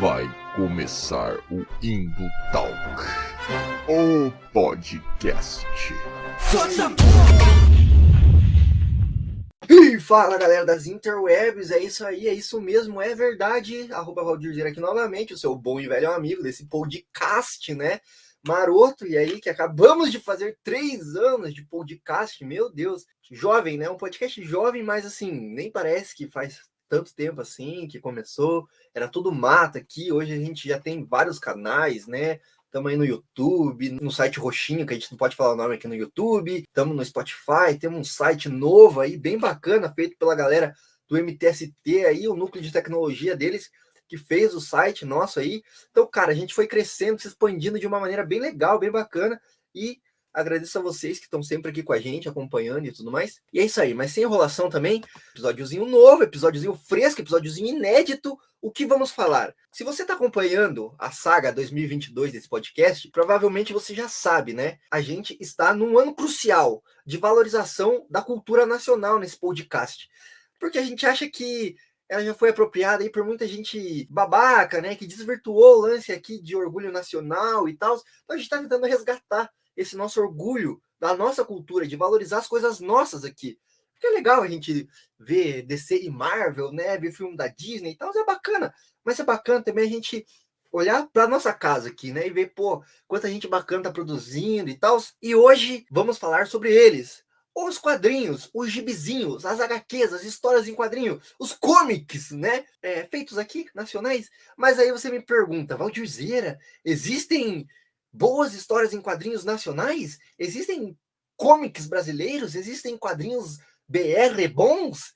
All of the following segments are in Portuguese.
Vai começar o Indo Talk, o podcast. E fala, galera das interwebs, é isso aí, é isso mesmo, é verdade. @Valdir aqui novamente, o seu bom e velho amigo desse podcast, né? Maroto, e aí que acabamos de fazer 3 anos de podcast, meu Deus. Jovem, né? Um podcast jovem, mas assim, nem parece que faz tanto tempo assim que começou. Era tudo mato aqui, hoje a gente já tem vários canais, né? Estamos aí no YouTube, no site roxinho, que a gente não pode falar o nome aqui no YouTube. Estamos no Spotify, temos um site novo aí, bem bacana, feito pela galera do MTST aí, o núcleo de tecnologia deles, que fez o site nosso aí. Então, cara, a gente foi crescendo, se expandindo de uma maneira bem legal, bem bacana. E agradeço a vocês que estão sempre aqui com a gente, acompanhando e tudo mais. E é isso aí, mas sem enrolação também, episódiozinho novo, episódiozinho fresco, episódiozinho inédito. O que vamos falar? Se você está acompanhando a saga 2022 desse podcast, provavelmente você já sabe, né? A gente está num ano crucial de valorização da cultura nacional nesse podcast. Porque a gente acha que ela já foi apropriada aí por muita gente babaca, né? Que desvirtuou o lance aqui de orgulho nacional e tal. Então a gente está tentando resgatar esse nosso orgulho da nossa cultura, de valorizar as coisas nossas aqui. Porque é legal a gente ver DC e Marvel, né? Ver filme da Disney e tal, é bacana. Mas é bacana também a gente olhar para nossa casa aqui, né? E ver, pô, quanta gente bacana tá produzindo e tal. E hoje vamos falar sobre eles. Os quadrinhos, os gibizinhos, as HQs, as histórias em quadrinho, os comics, né? Feitos aqui, nacionais. Mas aí você me pergunta, Valdirzeira, existem boas histórias em quadrinhos nacionais? Existem comics brasileiros? Existem quadrinhos BR bons?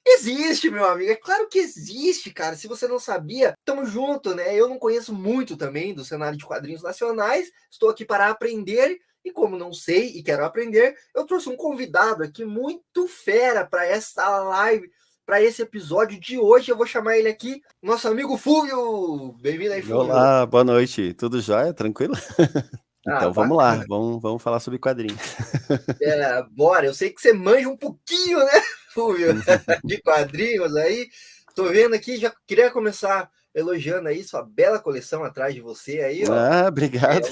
Existe, meu amigo. É claro que existe, cara. Se você não sabia, tamo junto, né? Eu não conheço muito também do cenário de quadrinhos nacionais. Estou aqui para aprender. E como não sei e quero aprender, eu trouxe um convidado aqui muito fera para essa live, para esse episódio de hoje. Eu vou chamar ele aqui, nosso amigo Fúvio. Bem-vindo aí, Fúvio. Olá, boa noite. Tudo jóia? Tranquilo? Então vamos lá, Bacana. vamos falar sobre quadrinhos. Bora. Eu sei que você manja um pouquinho, né, Fúvio, de quadrinhos aí. Tô vendo aqui, já queria começar elogiando aí sua bela coleção atrás de você aí, ó. Ah, obrigado.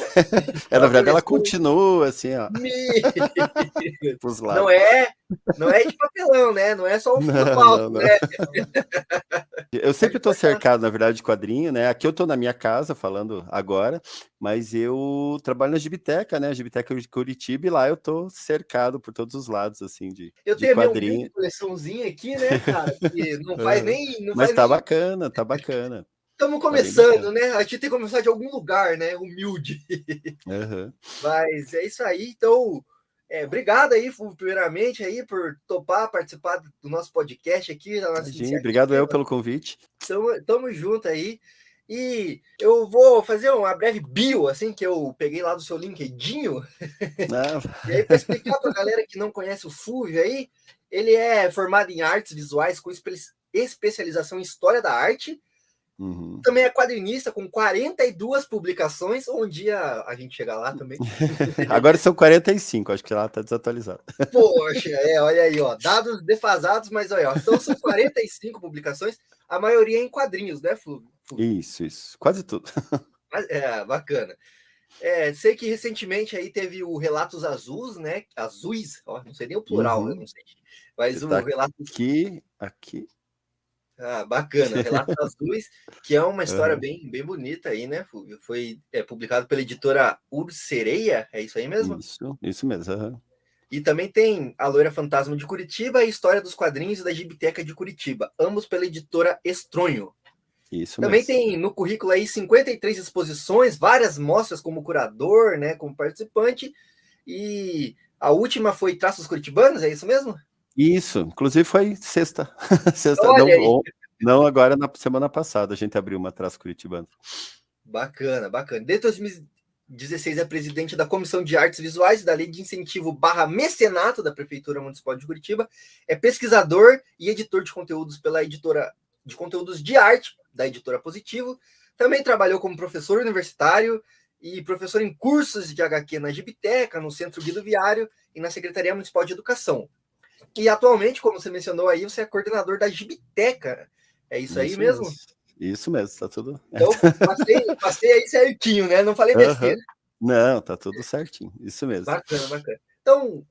É Na uma verdade, ela coleção continua assim, ó, pros Não lados. é de papelão, né? Não é só o fundo Não, falso, não, não. né? Eu sempre Pode estou cortar. cercado, na verdade, de quadrinho, né? Aqui eu estou na minha casa falando agora, mas eu trabalho na Gibiteca, né? Gibiteca de Curitiba, e lá eu estou cercado por todos os lados, assim, Eu de tenho a minha humilde quadrinho. coleçãozinha aqui, né, cara? Que não faz Aham. nem, não Mas faz nem. tá bacana, Estamos tá bem bacana. começando, né? A gente tem que começar de algum lugar, né? Humilde. Aham. Mas é isso aí. Então, obrigado aí, Fulvio, primeiramente, aí, por topar participar do nosso podcast aqui, da nossa Imagina, obrigado eu iniciativa. pelo convite. Tamo junto aí. E eu vou fazer uma breve bio, assim, que eu peguei lá do seu LinkedIn. Ah, E aí, para explicar para a galera que não conhece o Fulvio aí, ele é formado em artes visuais com especialização em história da arte. uhum. Também é quadrinista com 42 publicações. Um dia a gente chega lá também. Agora são 45, acho que ela tá desatualizada. Poxa, olha aí, ó, dados defasados, mas olha, ó, são 45 publicações, a maioria em quadrinhos, né, Fulvio? Isso, quase tudo. Bacana. Sei que recentemente aí teve o Relatos Azuis, né? Azuis, ó, não sei nem o plural, eu Uhum. não sei. Mas Tá o Relatos. aqui. Bacana, Relatos Azuis, que é uma história Aham. bem bonita aí, né, Fulvio? Foi publicado pela editora Ursereia, é isso aí mesmo? Isso mesmo. Aham. E também tem A Loira Fantasma de Curitiba e a História dos Quadrinhos da Gibiteca de Curitiba, ambos pela editora Estronho. Isso Também mesmo. tem no currículo aí 53 exposições, várias mostras como curador, né, como participante, e a última foi Traços Curitibanos, é isso mesmo? Isso, inclusive foi sexta. Sexta, Olha aí, não agora, na semana passada, a gente abriu uma Traço Curitibano. bacana. Desde 2016 é presidente da Comissão de Artes Visuais da Lei de Incentivo / Mecenato da Prefeitura Municipal de Curitiba, é pesquisador e editor de conteúdos pela editora de conteúdos de arte da editora Positivo. Também trabalhou como professor universitário e professor em cursos de HQ na Gibiteca, no Centro Guido Viário e na Secretaria Municipal de Educação. E atualmente, como você mencionou aí, você é coordenador da Gibiteca. É isso aí Isso mesmo. mesmo? Isso mesmo, tá tudo. Então, passei aí certinho, né? Não falei besteira. Aham. Não, tá tudo certinho. Isso mesmo. Bacana, bacana. Então,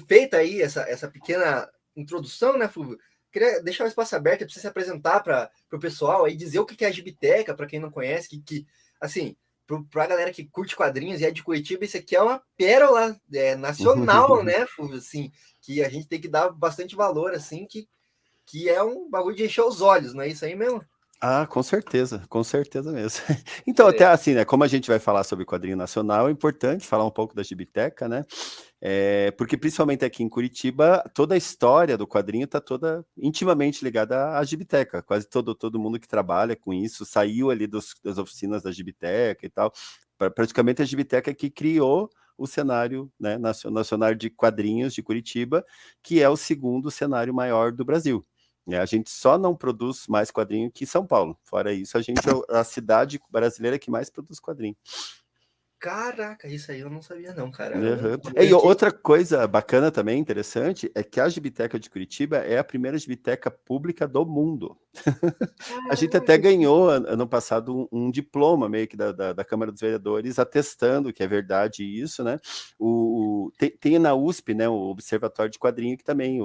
feita aí essa pequena introdução, né, Fulvio? Queria deixar o espaço aberto para você se apresentar para o pessoal aí, dizer o que é a Gibiteca, para quem não conhece, assim, para a galera que curte quadrinhos e é de Curitiba, isso aqui é uma pérola nacional, né, Fulvio? Assim, que a gente tem que dar bastante valor, assim, que é um bagulho de encher os olhos, não é isso aí mesmo? Ah, com certeza mesmo. Então, até assim, né, como a gente vai falar sobre quadrinho nacional, é importante falar um pouco da Gibiteca, né? Porque principalmente aqui em Curitiba, toda a história do quadrinho está toda intimamente ligada à Gibiteca. Quase todo mundo que trabalha com isso saiu ali das oficinas da Gibiteca e tal. Praticamente a Gibiteca que criou o cenário, né, nacional de quadrinhos de Curitiba, que é o segundo cenário maior do Brasil. A gente só não produz mais quadrinho que São Paulo. Fora isso, a gente é a cidade brasileira que mais produz quadrinho. Caraca, isso aí eu não sabia não, cara. Uhum. E outra coisa bacana também, interessante, é que a Gibiteca de Curitiba é a primeira gibiteca pública do mundo. A gente até ganhou, ano passado, um diploma meio que da Câmara dos Vereadores, atestando que é verdade isso, né? Tem na USP, né, o Observatório de Quadrinho, que também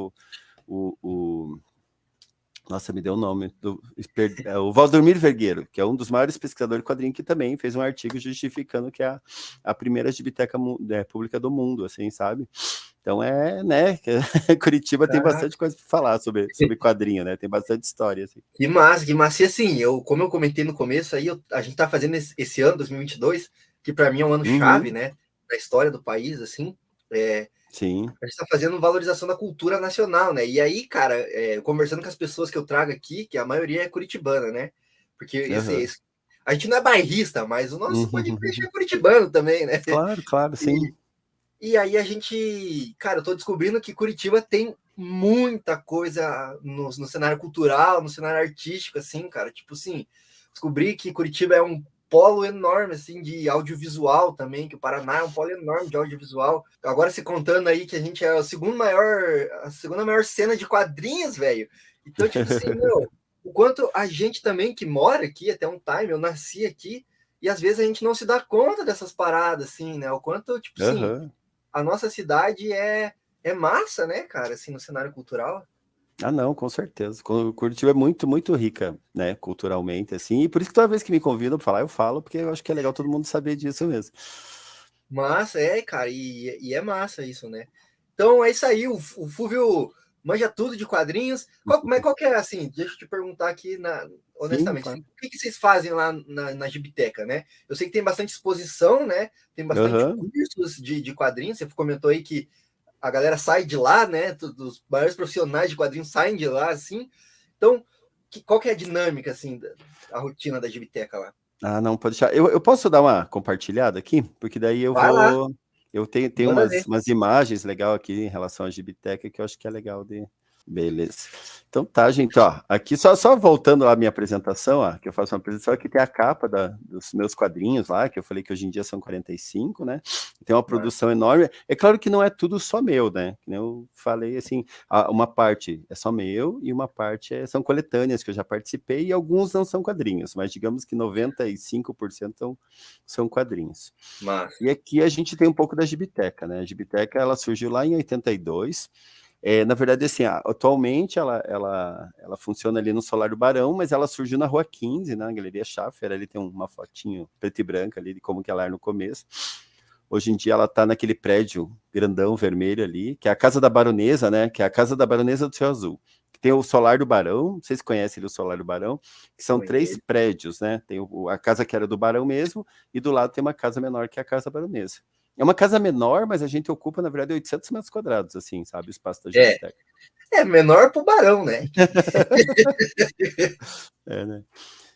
nossa, me deu o nome. O Valdomiro Vergueiro, que é um dos maiores pesquisadores de quadrinho, que também fez um artigo justificando que é a primeira gibiteca pública do mundo, assim, sabe? Então né? Curitiba tem bastante coisa para falar sobre quadrinho, né? Tem bastante história, assim. Que massa, que massa. E assim, como eu comentei no começo, aí a gente tá fazendo esse ano, 2022, que para mim é um ano chave, né? Na história do país, assim. Sim. A gente tá fazendo valorização da cultura nacional, né? E aí, cara, conversando com as pessoas que eu trago aqui, que a maioria é curitibana, né? Porque a gente não é bairrista, mas o nosso podcast é curitibano também, né? Claro, sim. E aí a gente, cara, eu tô descobrindo que Curitiba tem muita coisa no cenário cultural, no cenário artístico, assim, cara. Tipo assim, descobri que Curitiba é um polo enorme, assim, de audiovisual também, que o Paraná é um polo enorme de audiovisual. Agora se contando aí que a gente é a segunda maior cena de quadrinhos, velho. Então, tipo assim, meu, o quanto a gente também que mora aqui, até um time, eu nasci aqui, e às vezes a gente não se dá conta dessas paradas, assim, né? O quanto, tipo assim, a nossa cidade é massa, né, cara, assim, no cenário cultural. Ah, não, com certeza. Curitiba é muito, muito rica, né, culturalmente, assim, e por isso que toda vez que me convidam para falar, eu falo, porque eu acho que é legal todo mundo saber disso mesmo. Massa, cara, e é massa isso, né? Então é isso aí, o Fúvio manja tudo de quadrinhos. Mas qual que é, assim, deixa eu te perguntar aqui, honestamente, Sim, claro. o que vocês fazem lá na Gibiteca, né? Eu sei que tem bastante exposição, né? Tem bastante cursos de quadrinhos, você comentou aí que a galera sai de lá, né? Os maiores profissionais de quadrinhos saem de lá, assim. Então, qual que é a dinâmica, assim, a rotina da Gibiteca lá? Ah, não, pode deixar. Eu posso dar uma compartilhada aqui? Porque daí eu Vai lá, vou. Eu tenho manda ver. umas imagens legais aqui em relação à Gibiteca que eu acho que é legal de. Beleza. Então tá, gente, ó, aqui só voltando à minha apresentação, ó, que eu faço uma apresentação, aqui tem a capa dos meus quadrinhos lá, que eu falei que hoje em dia são 45, né? Tem uma produção enorme. É claro que não é tudo só meu, né? Que nem eu falei, assim, uma parte é só meu e uma parte são coletâneas que eu já participei e alguns não são quadrinhos, mas digamos que 95% são quadrinhos. Massa. E aqui a gente tem um pouco da Gibiteca, né? A Gibiteca, ela surgiu lá em 82. Na verdade, assim, atualmente ela funciona ali no Solário Barão, mas ela surgiu na Rua 15, na Galeria Schaffer, ali tem uma fotinho preta e branca ali de como que ela era no começo. Hoje em dia ela está naquele prédio grandão vermelho ali, que é a Casa da Baronesa, né? Que é a Casa da Baronesa do Céu Azul. Tem o Solar do Barão, vocês conhecem ali o Solar do Barão, que são 3 prédios, né? Tem a casa que era do Barão mesmo, e do lado tem uma casa menor que é a Casa Baronesa. É uma casa menor, mas a gente ocupa, na verdade, 800 metros quadrados, assim, sabe? O espaço da Gibiteca. Menor pro Barão, né? Né?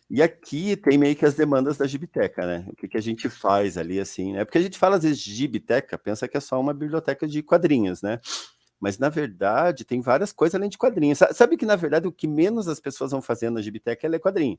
E aqui tem meio que as demandas da Gibiteca, né? O que a gente faz ali, assim, né? Porque a gente fala, às vezes, de Gibiteca, pensa que é só uma biblioteca de quadrinhos, né? Mas, na verdade, tem várias coisas além de quadrinhos. Sabe que, na verdade, o que menos as pessoas vão fazendo na Gibiteca é ler quadrinho.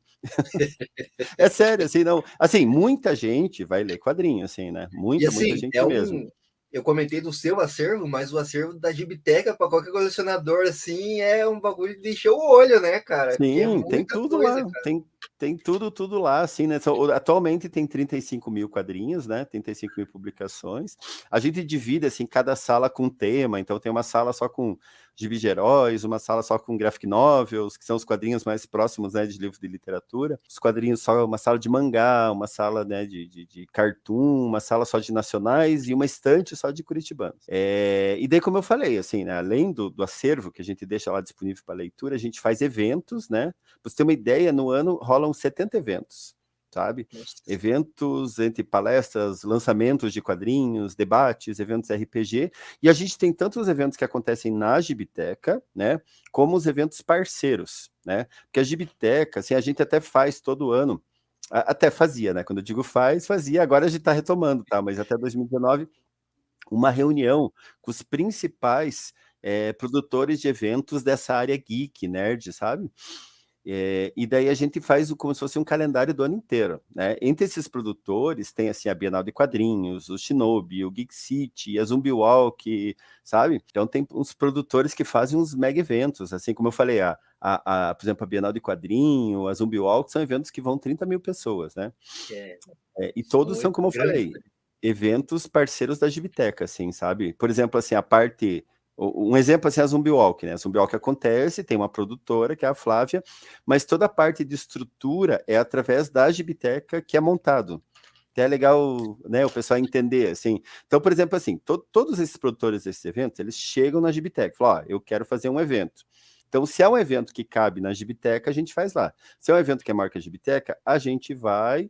É sério, assim, não. Assim, muita gente vai ler quadrinho, assim, né? Muita gente mesmo. Eu comentei do seu acervo, mas o acervo da Gibiteca, para qualquer colecionador assim, é um bagulho de encher o olho, né, cara? Porque é Sim, tem muita tudo coisa, lá, cara. tem tudo lá, assim, né? Atualmente tem 35 mil quadrinhos, né? 35 mil publicações. A gente divide, assim, cada sala com tema, então tem uma sala só com gibis de heróis, uma sala só com graphic novels, que são os quadrinhos mais próximos, né, de livros de literatura. Os quadrinhos só, uma sala de mangá, uma sala, né, de cartoon, uma sala só de nacionais e uma estante só de curitibanos. E daí, como eu falei, assim, né, além do acervo que a gente deixa lá disponível para leitura, a gente faz eventos, né? Para você ter uma ideia, no ano rolam 70 eventos, sabe? Nossa. Eventos entre palestras, lançamentos de quadrinhos, debates, eventos RPG, e a gente tem tanto os eventos que acontecem na Gibiteca, né, como os eventos parceiros, né? Porque a Gibiteca, assim, a gente até faz todo ano, até fazia, né? Quando eu digo fazia, agora a gente está retomando, tá? Mas até 2019, uma reunião com os principais produtores de eventos dessa área geek, nerd, sabe? E daí a gente faz como se fosse um calendário do ano inteiro, né? Entre esses produtores tem assim a Bienal de Quadrinhos, o Shinobi, o Geek City, a Zumbi Walk, sabe? Então tem uns produtores que fazem uns mega eventos, assim como eu falei, por exemplo, a Bienal de Quadrinho, a Zumbi Walk são eventos que vão 30 mil pessoas, né? É, E todos são, muito como eu grande, falei, né? eventos parceiros da Gibiteca, assim, sabe? Por exemplo, assim, a parte... Um exemplo, assim, é a Zumbi Walk, né? A Zumbi Walk acontece, tem uma produtora, que é a Flávia, mas toda a parte de estrutura é através da Gibiteca que é montado. Até é legal, né, o pessoal entender, assim. Então, por exemplo, assim, todos esses produtores desses eventos, eles chegam na Gibiteca, falam, ó, eu quero fazer um evento. Então, se é um evento que cabe na Gibiteca, a gente faz lá. Se é um evento que é marca Gibiteca, a gente vai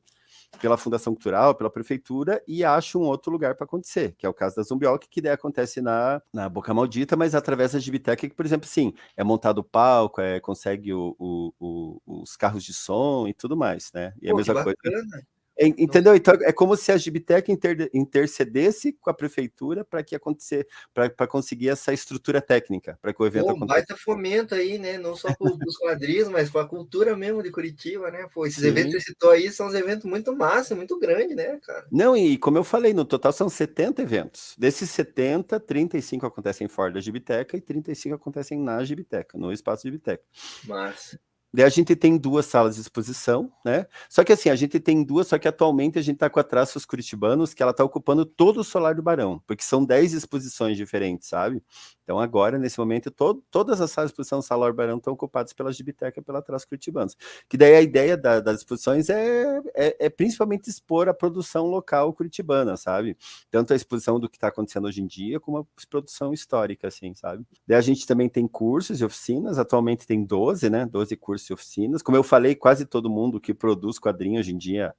pela Fundação Cultural, pela Prefeitura, e acha um outro lugar para acontecer, que é o caso da Zumbioc, que daí acontece na Boca Maldita, mas através da Gibiteca, que, por exemplo, sim, é montado o palco, consegue os carros de som e tudo mais, né? E a Pô, que mesma coisa. bacana. Entendeu? Então é como se a Gibiteca intercedesse com a prefeitura para que acontecer, para conseguir essa estrutura técnica, para que o evento Pô, um aconteça. baita fomento aí, né? Não só para os quadrinhos, mas para a cultura mesmo de Curitiba, né? Pô, esses eventos que Sim. você citou aí são uns eventos muito massa, muito grandes, né, cara? Não, e como eu falei, no total são 70 eventos. Desses 70, 35 acontecem fora da Gibiteca e 35 acontecem na Gibiteca, no espaço Gibiteca. Massa. Daí a gente tem 2 salas de exposição, né? Só que assim, a gente tem 2, só que atualmente a gente está com a Traços Curitibanos, que ela está ocupando todo o solar do Barão, porque são 10 exposições diferentes, sabe? Então agora, nesse momento, todas as salas de exposição do Solar do Barão estão ocupadas pela Gibiteca e pela Traços Curitibanos. Que daí a ideia das exposições é principalmente expor a produção local curitibana, sabe? Tanto a exposição do que está acontecendo hoje em dia, como a produção histórica, assim, sabe? Daí a gente também tem cursos e oficinas, atualmente tem 12, né? 12 cursos e oficinas. Como eu falei, quase todo mundo que produz quadrinho hoje em dia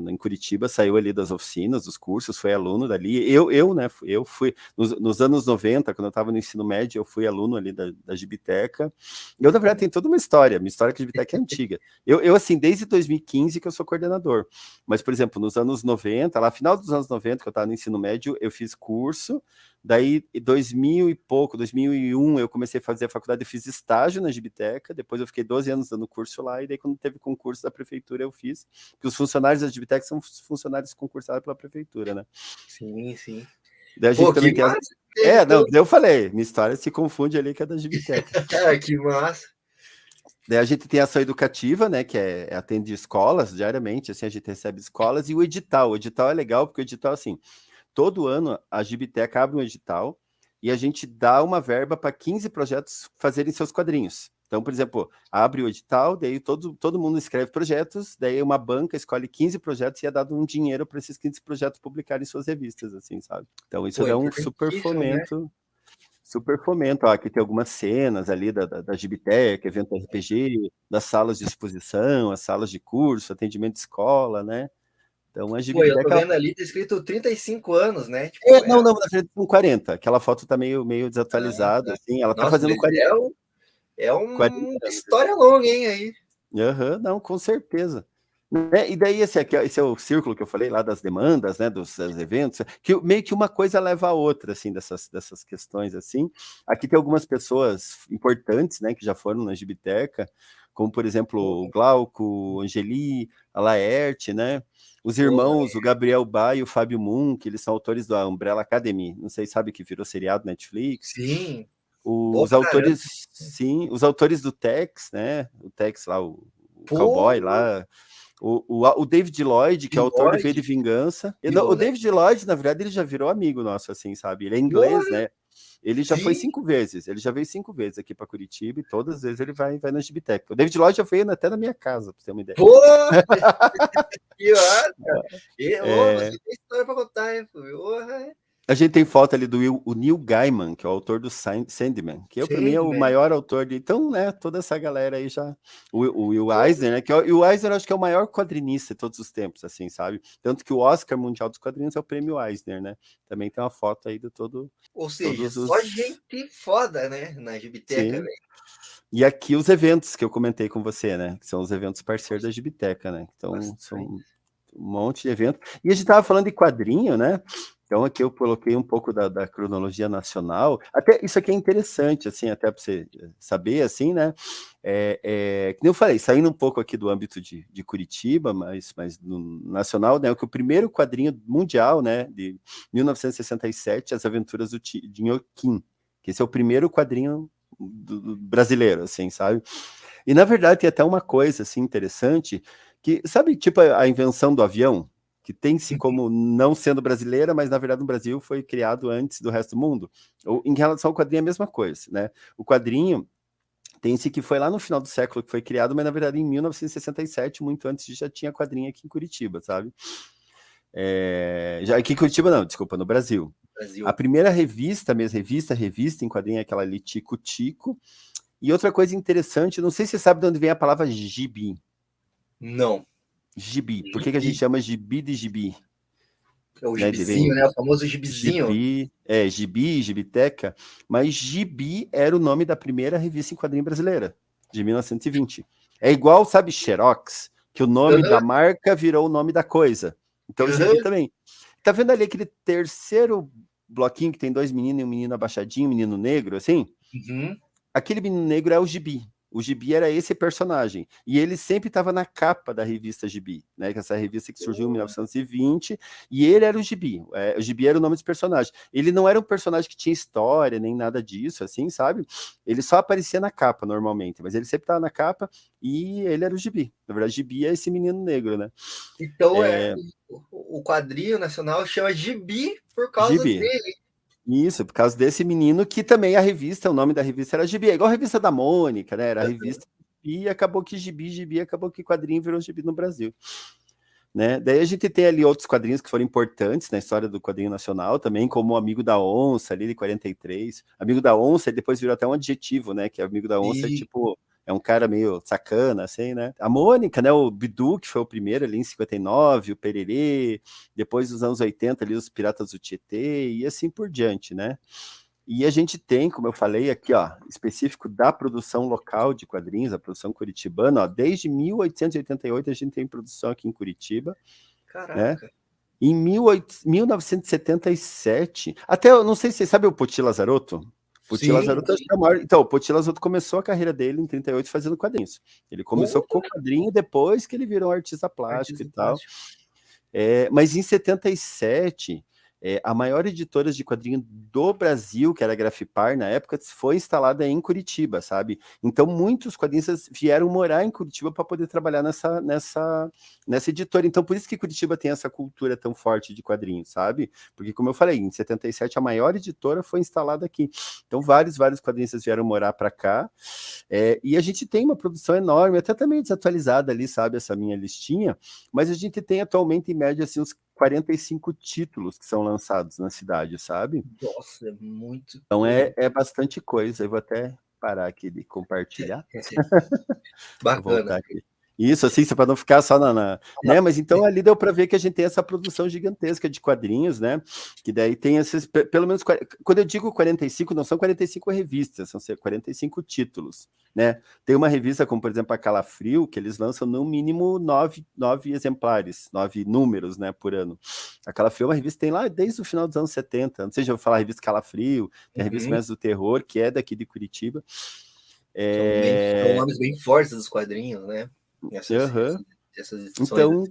em Curitiba saiu ali das oficinas, dos cursos, foi aluno dali. Né? Eu fui, nos anos 90, quando eu estava no ensino médio, eu fui aluno ali da Gibiteca. Eu, na verdade, tenho toda uma história. Minha história com a Gibiteca é antiga. Eu, assim, desde 2015 que eu sou coordenador. Mas, por exemplo, nos anos 90, lá, final dos anos 90, que eu estava no ensino médio, eu fiz curso. Daí, em 2000 e pouco, 2001, eu comecei a fazer a faculdade, eu fiz estágio na Gibiteca, depois eu fiquei 12 anos dando curso lá, e daí quando teve concurso da prefeitura eu fiz, porque os funcionários da Gibiteca são funcionários concursados pela prefeitura, né? Sim, sim. Daí a gente Pô, também que tem as... massa. Então, Não, eu falei, minha história se confunde ali com a da Gibiteca. que massa. Daí a gente tem a ação educativa, né, que atende escolas diariamente, assim, a gente recebe escolas, e o edital é legal, porque o edital, assim, todo ano a Gibiteca abre um edital e a gente dá uma verba para 15 projetos fazerem seus quadrinhos. Então, por exemplo, abre o edital, daí todo mundo escreve projetos, daí uma banca escolhe 15 projetos e é dado um dinheiro para esses 15 projetos publicarem suas revistas, assim, sabe? Então, isso Pô, dá um super importantíssimo, né? fomento. Super fomento. Ó, aqui tem algumas cenas ali da Gibiteca, evento RPG, das salas de exposição, as salas de curso, atendimento de escola, né? Então, a Pô, eu tô Gibiteca... vendo ali, tá escrito 35 anos, né? Tipo, Não, na verdade são 40. Aquela foto tá meio desatualizada, tá. assim. Ela tá Nossa, fazendo mas 40, é 40 uma anos. história longa, hein, aí. Aham, não, com certeza. Né? E daí, esse é o círculo que eu falei lá das demandas, né, dos eventos, que meio que uma coisa leva a outra, assim, dessas questões, assim. Aqui tem algumas pessoas importantes, né, que já foram na Gibiteca. como, por exemplo, o Glauco, o Angeli, a Laerte, né? Os irmãos, o Gabriel Ba e o Fábio Moon, que eles são autores da Umbrella Academy, não sei se sabe que virou seriado Netflix. Sim. Os autores, sim, os autores do Tex, né? O Tex lá, o cowboy lá. O David Lloyd, que é autor de V de Vingança. O David Lloyd, na verdade, ele já virou amigo nosso, assim, sabe? Ele é inglês, né? Ele já foi 5 vezes. Ele já veio 5 vezes aqui para Curitiba e todas as vezes ele vai na Gibiteca. O David Lloyd já veio até na minha casa, para você ter uma ideia. Pô! Que hora! Você tem história para contar, hein? A gente tem foto ali do Neil Gaiman, que é o autor do Sandman, que para mim é o maior autor de... Então, né, toda essa galera aí já... O Will Eisner, né, e o Eisner acho que é o maior quadrinista de todos os tempos, assim, sabe? Tanto que o Oscar Mundial dos Quadrinhos é o prêmio Eisner, né? Também tem uma foto aí de todo... Ou seja, só gente foda, né, na Gibiteca, velho. E aqui os eventos que eu comentei com você, né? Que são os eventos parceiros da Gibiteca, né? Então, são um monte de evento. E a gente tava falando de quadrinho, né? Então aqui eu coloquei um pouco da cronologia nacional. Até isso aqui é interessante, assim, até para você saber, assim, né? Como eu falei, saindo um pouco aqui do âmbito de Curitiba, mas no nacional, né? Que o primeiro quadrinho mundial, né? De 1967, As Aventuras de Nhoquim, que esse é o primeiro quadrinho do brasileiro, assim, sabe? E na verdade tem até uma coisa assim interessante, que sabe, tipo a invenção do avião, que tem-se como não sendo brasileira, mas na verdade no Brasil foi criado antes do resto do mundo. Ou, em relação ao quadrinho é a mesma coisa, né? O quadrinho tem-se que foi lá no final do século que foi criado, mas na verdade em 1967, muito antes já tinha quadrinho aqui em Curitiba, sabe? Já aqui em Curitiba não, desculpa, no Brasil. A primeira revista em quadrinho é aquela ali Tico Tico. E outra coisa interessante, não sei se você sabe de onde vem a palavra gibi. Não. Gibi. Por que a gente chama gibi de gibi? É o gibizinho, né? O famoso gibizinho. Gibi, gibiteca. Mas gibi era o nome da primeira revista em quadrinho brasileira, de 1920. É igual, sabe, Xerox, que o nome da marca virou o nome da coisa. Então, gibi também. Tá vendo ali aquele terceiro bloquinho que tem 2 meninos e um menino abaixadinho, um menino negro, assim? Aquele menino negro é o Gibi. O Gibi era esse personagem. E ele sempre estava na capa da revista Gibi, né? Que essa revista que surgiu em 1920, e ele era o Gibi. O Gibi era o nome desse personagem. Ele não era um personagem que tinha história, nem nada disso, assim, sabe? Ele só aparecia na capa, normalmente, mas ele sempre estava na capa e ele era o Gibi. Na verdade, Gibi é esse menino negro, né? Então, o quadrinho nacional chama Gibi por causa dele. Isso, por causa desse menino que também a revista, o nome da revista era Gibi, é igual a revista da Mônica, né? Era a revista e acabou que Gibi, acabou que quadrinho virou Gibi no Brasil. Né? Daí a gente tem ali outros quadrinhos que foram importantes na história do quadrinho nacional também, como o Amigo da Onça, ali de 43. Amigo da Onça depois virou até um adjetivo, né? Que Amigo da Onça é tipo... É um cara meio sacana, assim, né? A Mônica, né? O Bidu, que foi o primeiro ali em 59, o Pererê, depois dos anos 80 ali, os Piratas do Tietê, e assim por diante, né? E a gente tem, como eu falei aqui, ó, específico da produção local de quadrinhos, a produção curitibana, ó, desde 1888 a gente tem produção aqui em Curitiba. Caraca! Né? Em 1977, até, eu não sei se você sabe o Poti Lazarotto? Poti Lazarotto acho que é o maior. Então, o Poti Lazarotto começou a carreira dele em 38 fazendo quadrinhos. Ele começou com quadrinho depois que ele virou um artista plástico e tal. Mas em 77, a maior editora de quadrinho do Brasil, que era a Grafipar na época, foi instalada em Curitiba, sabe? Então, muitos quadrinistas vieram morar em Curitiba para poder trabalhar nessa editora. Então, por isso que Curitiba tem essa cultura tão forte de quadrinhos, sabe? Porque, como eu falei, em 77, a maior editora foi instalada aqui. Então, vários quadrinistas vieram morar para cá. E a gente tem uma produção enorme, até tá meio desatualizada ali, sabe? Essa minha listinha. Mas a gente tem atualmente, em média, assim, uns 45 títulos que são lançados na cidade, sabe? Nossa, é muito. Então é bastante coisa. Eu vou até parar aqui de compartilhar. Bacana. Isso, assim, para não ficar só né? Mas então ali deu para ver que a gente tem essa produção gigantesca de quadrinhos, né? Que daí tem esses, pelo menos, quando eu digo 45, não são 45 revistas, são 45 títulos, né? Tem uma revista como, por exemplo, a Calafrio, que eles lançam no mínimo 9 exemplares, 9 números, né, por ano. A Calafrio é uma revista que tem lá desde o final dos anos 70, não sei se eu vou falar a revista Calafrio, tem a revista Mestres do Terror, que é daqui de Curitiba. São nomes bem fortes dos quadrinhos, né? Essas edições. Então,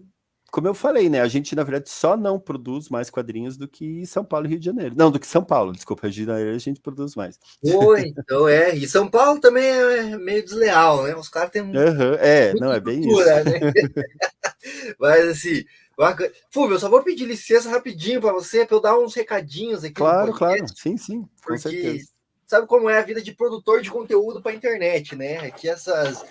como eu falei, né? A gente, na verdade, só não produz mais quadrinhos do que São Paulo e Rio de Janeiro. Não, do que São Paulo, desculpa, Rio de Janeiro a gente produz mais. Então e São Paulo também é meio desleal, né? Os caras têm não, é bem cultura, isso. Né? Mas assim, Fúvio, eu só vou pedir licença rapidinho para você, para eu dar uns recadinhos aqui. Claro, sim, com certeza. Sabe como é a vida de produtor de conteúdo para a internet, né? Que essas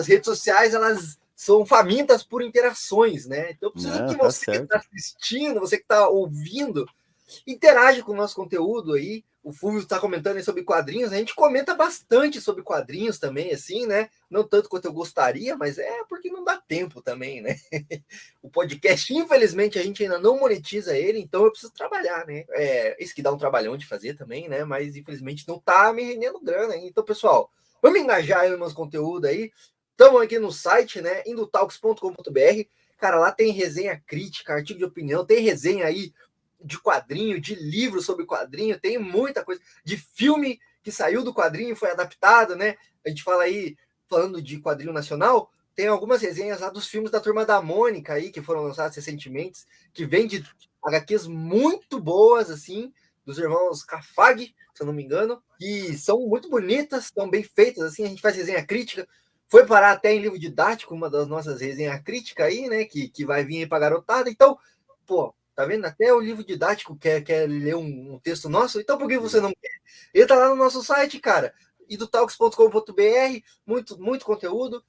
redes sociais, elas são famintas por interações, né? Então eu preciso que você que está assistindo, você que está ouvindo, interage com o nosso conteúdo aí. O Fúvio está comentando aí sobre quadrinhos, a gente comenta bastante sobre quadrinhos também, assim, né? Não tanto quanto eu gostaria, mas é porque não dá tempo também, né? O podcast, infelizmente, a gente ainda não monetiza ele, então eu preciso trabalhar, né? Isso que dá um trabalhão de fazer também, né? Mas infelizmente não tá me rendendo grana, hein? Então, pessoal, vamos engajar aí no nosso conteúdo aí. Estamos aqui no site, né? Indotalks.com.br. Cara, lá tem resenha crítica, artigo de opinião, tem resenha aí de quadrinho, de livro sobre quadrinho, tem muita coisa, de filme que saiu do quadrinho e foi adaptado, né? A gente fala aí, falando de quadrinho nacional, tem algumas resenhas lá dos filmes da Turma da Mônica aí, que foram lançados recentemente, que vem de HQs muito boas, assim, dos irmãos Cafag, se eu não me engano, e são muito bonitas, são bem feitas, assim, a gente faz resenha crítica, foi parar até em livro didático, uma das nossas resenhas críticas aí, né, que vai vir aí pra garotada, então, pô, tá vendo? Até o livro didático quer ler um texto nosso, então por que você não quer? Ele tá lá no nosso site, cara, idotalks.com.br, muito conteúdo.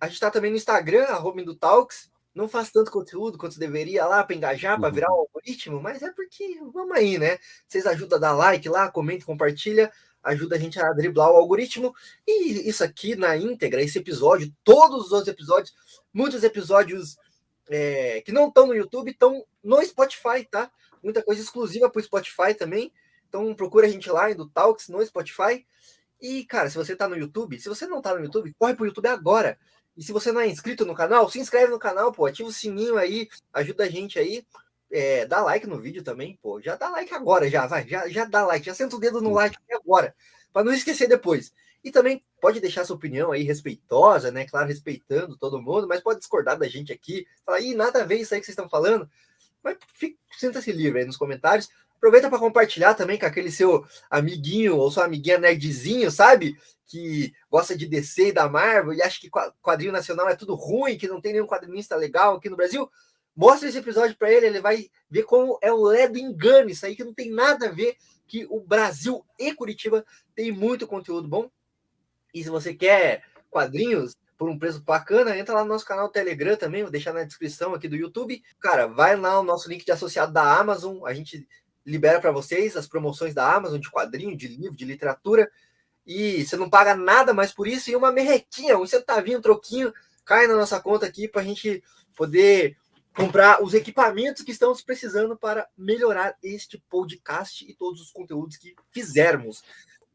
A gente tá também no Instagram, @idotalks. Não faz tanto conteúdo quanto deveria lá para engajar, para virar um algoritmo, mas é porque vamos aí, né? Vocês ajudam a dar like lá, comenta, compartilha, ajuda a gente a driblar o algoritmo. E isso aqui na íntegra, esse episódio, todos os outros episódios, muitos episódios que não estão no YouTube, estão no Spotify, tá? Muita coisa exclusiva para o Spotify também. Então procura a gente lá, do Talks, no Spotify. E, cara, se você tá no YouTube, se você não tá no YouTube, corre pro YouTube agora. E se você não é inscrito no canal, se inscreve no canal, pô, ativa o sininho aí, ajuda a gente aí. Dá like no vídeo também, pô. Já dá like agora, já dá like, já senta o dedo no like agora, para não esquecer depois. E também pode deixar sua opinião aí respeitosa, né? Claro, respeitando todo mundo, mas pode discordar da gente aqui. Falar, nada a ver isso aí que vocês estão falando. Mas sinta-se livre aí nos comentários. Aproveita para compartilhar também com aquele seu amiguinho ou sua amiguinha nerdzinho, sabe? Que gosta de DC e da Marvel e acha que quadrinho nacional é tudo ruim, que não tem nenhum quadrinista legal aqui no Brasil. Mostra esse episódio para ele vai ver como é o ledo engano isso aí, que não tem nada a ver, que o Brasil e Curitiba tem muito conteúdo bom. E se você quer quadrinhos por um preço bacana, entra lá no nosso canal Telegram também, vou deixar na descrição aqui do YouTube. Cara, vai lá no nosso link de associado da Amazon, a gente libera para vocês as promoções da Amazon de quadrinho, de livro, de literatura, e você não paga nada mais por isso, e uma merrequinha, um centavinho, um troquinho, cai na nossa conta aqui para a gente poder comprar os equipamentos que estamos precisando para melhorar este podcast e todos os conteúdos que fizermos.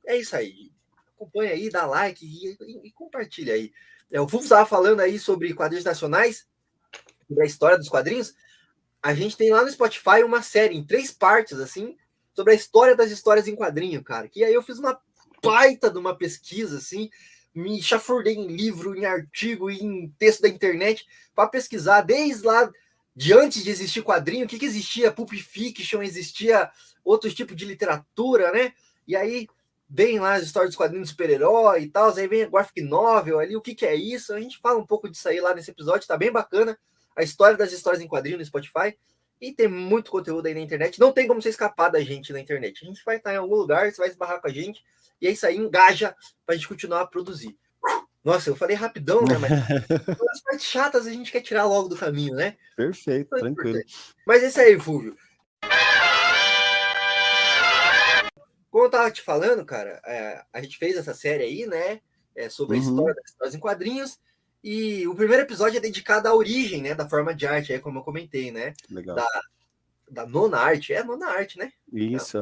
É isso aí. Acompanha aí, dá like e compartilha aí. O Fufo estava falando aí sobre quadrinhos nacionais, sobre a história dos quadrinhos. A gente tem lá no Spotify uma série em 3 partes, assim, sobre a história das histórias em quadrinho, cara. Que aí eu fiz uma baita de uma pesquisa, assim, me chafurdei em livro, em artigo, em texto da internet, para pesquisar desde lá de antes de existir quadrinho, o que existia, Pulp Fiction, existia outros tipos de literatura, né? E aí vem lá as histórias dos quadrinhos de super-herói e tal, aí vem a graphic novel ali, o que é isso? A gente fala um pouco disso aí lá nesse episódio, tá bem bacana, a história das histórias em quadrinho no Spotify, e tem muito conteúdo aí na internet, não tem como você escapar da gente na internet, a gente vai estar em algum lugar, você vai esbarrar com a gente, e é isso aí, engaja pra gente continuar a produzir. Nossa, eu falei rapidão, né, mas as partes chatas a gente quer tirar logo do caminho, né? Perfeito, tranquilo. Mas é isso aí, Fúvio. Como eu tava te falando, cara, a gente fez essa série aí, né? Sobre a história das histórias em quadrinhos. E o primeiro episódio é dedicado à origem, né? Da forma de arte, aí, como eu comentei, né? Legal. Da nona arte. É nona arte, né? Isso,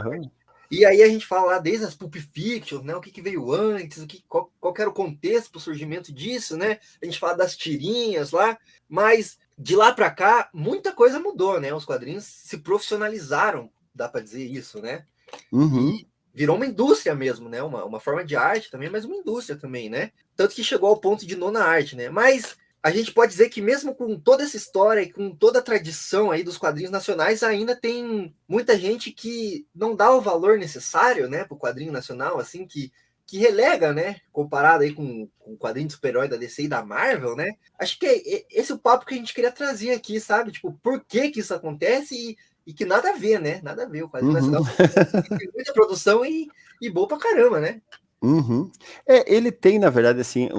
E aí a gente fala lá desde as Pulp Fiction, né? O que veio antes, qual era o contexto para o surgimento disso, né? A gente fala das tirinhas lá, mas de lá para cá, muita coisa mudou, né? Os quadrinhos se profissionalizaram, dá para dizer isso, né? Uhum. E virou uma indústria mesmo, né? Uma forma de arte também, mas uma indústria também, né? Tanto que chegou ao ponto de nona arte, né? Mas a gente pode dizer que mesmo com toda essa história e com toda a tradição aí dos quadrinhos nacionais, ainda tem muita gente que não dá o valor necessário, né, para o quadrinho nacional, assim, que relega, né, comparado aí com o quadrinho de super-herói da DC e da Marvel, né? Acho que esse é o papo que a gente queria trazer aqui, sabe? Tipo, por que que isso acontece e que nada a ver, né? Nada a ver. O quadrinho nacional tem muita produção e boa pra caramba, né? Uhum. Ele tem, na verdade, assim,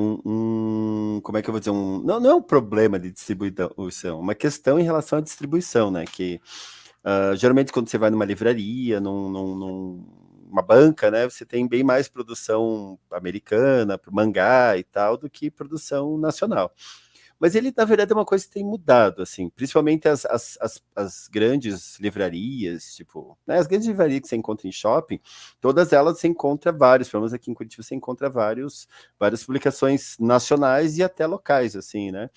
como é que eu vou dizer, não é um problema de distribuição, é uma questão em relação à distribuição, né, que geralmente quando você vai numa livraria, numa banca, né, você tem bem mais produção americana, mangá e tal, do que produção nacional. Mas ele, na verdade, é uma coisa que tem mudado, assim, principalmente as grandes livrarias, tipo, né, as grandes livrarias que você encontra em shopping, todas elas você encontra vários, pelo menos aqui em Curitiba você encontra várias publicações nacionais e até locais, assim, né?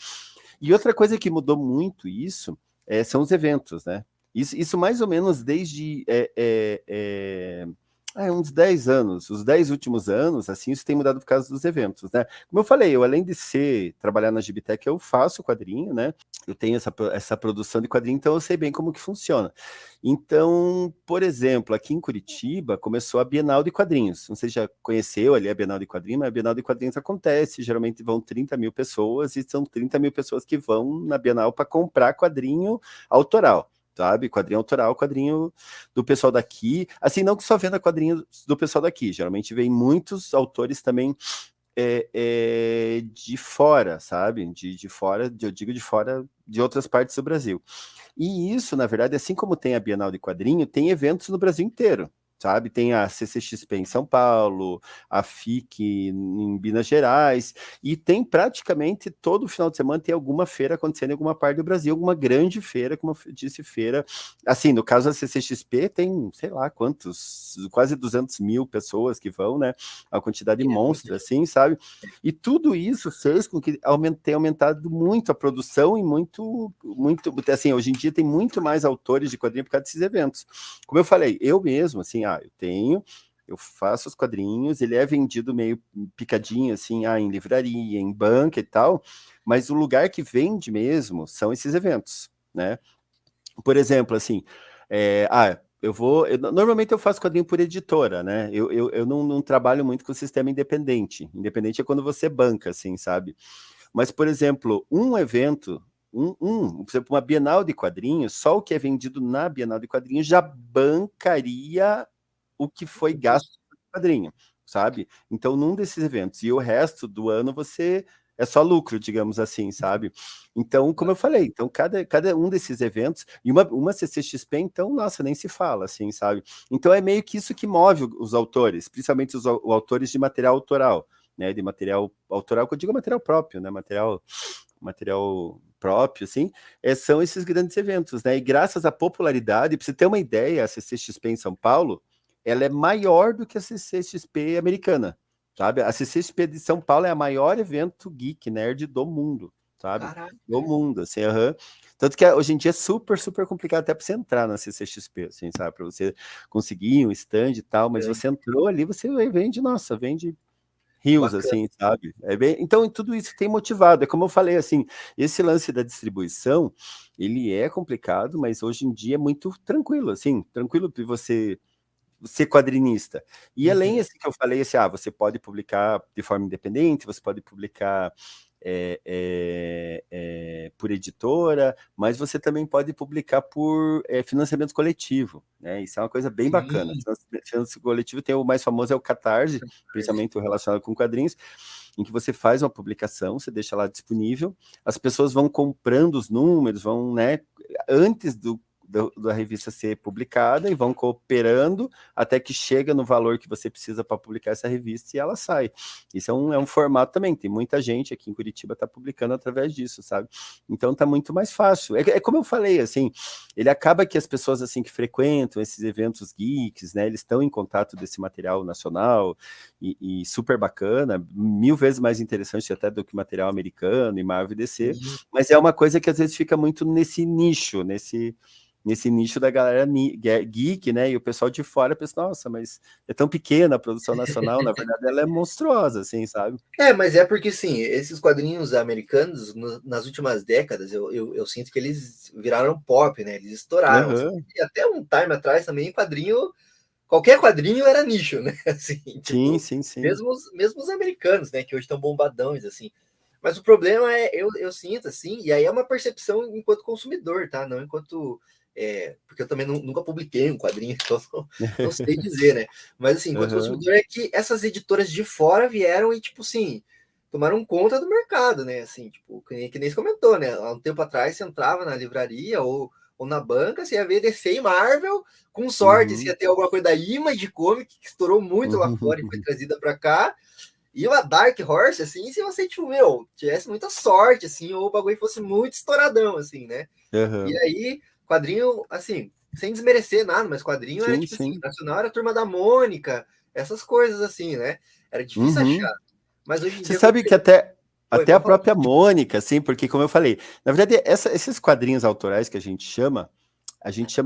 E outra coisa que mudou muito isso são os eventos, né? Isso mais ou menos desde uns 10 anos, os 10 últimos anos, assim, isso tem mudado por causa dos eventos, né? Como eu falei, eu além de trabalhar na Gibitec, eu faço quadrinho, né? Eu tenho essa produção de quadrinho, então eu sei bem como que funciona. Então, por exemplo, aqui em Curitiba, começou a Bienal de Quadrinhos. Não sei se já conheceu ali a Bienal de Quadrinhos, mas a Bienal de Quadrinhos acontece, geralmente vão 30 mil pessoas, e são 30 mil pessoas que vão na Bienal para comprar quadrinho autoral. Sabe? Quadrinho autoral, quadrinho do pessoal daqui. Assim, não que só venda quadrinho do pessoal daqui, geralmente vem muitos autores também de fora, sabe? De fora, eu digo de fora, de outras partes do Brasil. E isso, na verdade, assim como tem a Bienal de Quadrinho, tem eventos no Brasil inteiro. Sabe, tem a CCXP em São Paulo, a FIC em Minas Gerais, e tem praticamente todo final de semana tem alguma feira acontecendo em alguma parte do Brasil, alguma grande feira, como eu disse, feira. Assim, no caso da CCXP, tem, sei lá quantos, quase 200 mil pessoas que vão, né? A quantidade monstra, assim, sabe? E tudo isso fez com que tenha aumentado muito a produção e muito, assim, hoje em dia tem muito mais autores de quadrinhos por causa desses eventos. Como eu falei, eu mesmo, assim, eu faço os quadrinhos, ele é vendido meio picadinho, assim, em livraria, em banca e tal, mas o lugar que vende mesmo são esses eventos, né? Por exemplo, assim, normalmente eu faço quadrinho por editora, né? Eu não trabalho muito com o sistema independente. Independente é quando você banca, assim, sabe? Mas, por exemplo, um evento, por exemplo, uma Bienal de quadrinhos, só o que é vendido na Bienal de quadrinhos já bancaria o que foi gasto no quadrinho, sabe? Então, num desses eventos. E o resto do ano você é só lucro, digamos assim, sabe? Então, como eu falei, então cada um desses eventos, e uma CCXP, então, nossa, nem se fala, assim, sabe? Então, é meio que isso que move os autores, principalmente os autores de material autoral, né? De material autoral, que eu digo material próprio, né? Material próprio, assim, são esses grandes eventos, né? E graças à popularidade, para você ter uma ideia, a CCXP em São Paulo, ela é maior do que a CCXP americana, sabe? A CCXP de São Paulo é o maior evento geek, nerd do mundo, sabe? Caraca. Do mundo, assim, Tanto que hoje em dia é super, super complicado até para você entrar na CCXP, assim, sabe? Para você conseguir um stand e tal, mas você entrou ali, você vende rios, Bacana. assim, sabe? Então, tudo isso tem motivado. É como eu falei, assim, esse lance da distribuição, ele é complicado, mas hoje em dia é muito tranquilo, assim, tranquilo para você ser quadrinista. E além, assim, que eu falei, assim, você pode publicar de forma independente, você pode publicar por editora, mas você também pode publicar por financiamento coletivo, né? Isso é uma coisa bem bacana. Financiamento coletivo tem o mais famoso, é o Catarse, principalmente relacionado com quadrinhos, em que você faz uma publicação, você deixa lá disponível, as pessoas vão comprando os números, vão, né, antes da revista ser publicada e vão cooperando até que chega no valor que você precisa para publicar essa revista e ela sai. Isso é um formato também, tem muita gente aqui em Curitiba está publicando através disso, sabe? Então tá muito mais fácil. É como eu falei, assim, ele acaba que as pessoas assim que frequentam esses eventos geeks, né, eles estão em contato desse material nacional e super bacana, 1000 vezes mais interessante até do que material americano e Marvel e DC, mas é uma coisa que às vezes fica muito nesse nicho, nesse nicho da galera geek, né? E o pessoal de fora pensa, nossa, mas é tão pequena a produção nacional, na verdade ela é monstruosa, assim, sabe? Mas é porque, sim, esses quadrinhos americanos, nas últimas décadas, eu sinto que eles viraram pop, né? Eles estouraram. Assim. Uhum. E até um time atrás também, qualquer quadrinho era nicho, né? Assim, tipo, Sim. mesmo os americanos, né? Que hoje estão bombadões, assim. Mas o problema é, eu sinto, assim, e aí é uma percepção enquanto consumidor, tá? Não enquanto. Porque eu também nunca publiquei um quadrinho, então não sei dizer, né? Mas, assim, enquanto Uhum. consumidor, é que essas editoras de fora vieram e, tipo, assim, tomaram conta do mercado, né? Assim, tipo, que nem você comentou, né? Há um tempo atrás, você entrava na livraria ou na banca, você ia ver DC e Marvel, com sorte, você Uhum. ia ter alguma coisa da Image Comic, que estourou muito lá fora e foi trazida para cá. E uma Dark Horse, assim, se você, tipo, tivesse muita sorte, assim, ou o bagulho fosse muito estouradão, assim, né? E Uhum. aí, quadrinho, assim, sem desmerecer nada, mas quadrinho era, tipo assim, Sim. nacional era a Turma da Mônica, essas coisas, assim, né? Era difícil Uhum. achar. Mas hoje em Você dia, quando sabe você... que Oi, até a pode falar. própria Mônica, assim, porque como eu falei, na verdade, esses quadrinhos autorais que a gente chama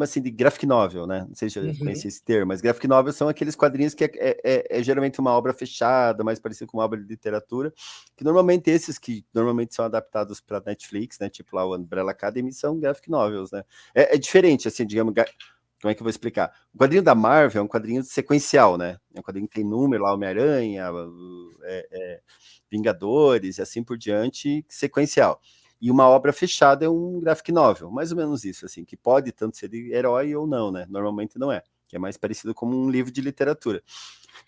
assim de graphic novel, né? Não sei se você Uhum, conhece esse termo, mas graphic novel são aqueles quadrinhos que é geralmente uma obra fechada, mais parecido com uma obra de literatura, que normalmente esses que normalmente são adaptados para Netflix, né? Tipo lá o Umbrella Academy, são graphic novels, né? É diferente, assim, digamos, como é que eu vou explicar? O quadrinho da Marvel é um quadrinho sequencial, né? É um quadrinho que tem número lá, Homem-Aranha, Vingadores e assim por diante, sequencial. E uma obra fechada é um graphic novel, mais ou menos isso, assim, que pode tanto ser de herói ou não, né? Normalmente não é, que é mais parecido com um livro de literatura.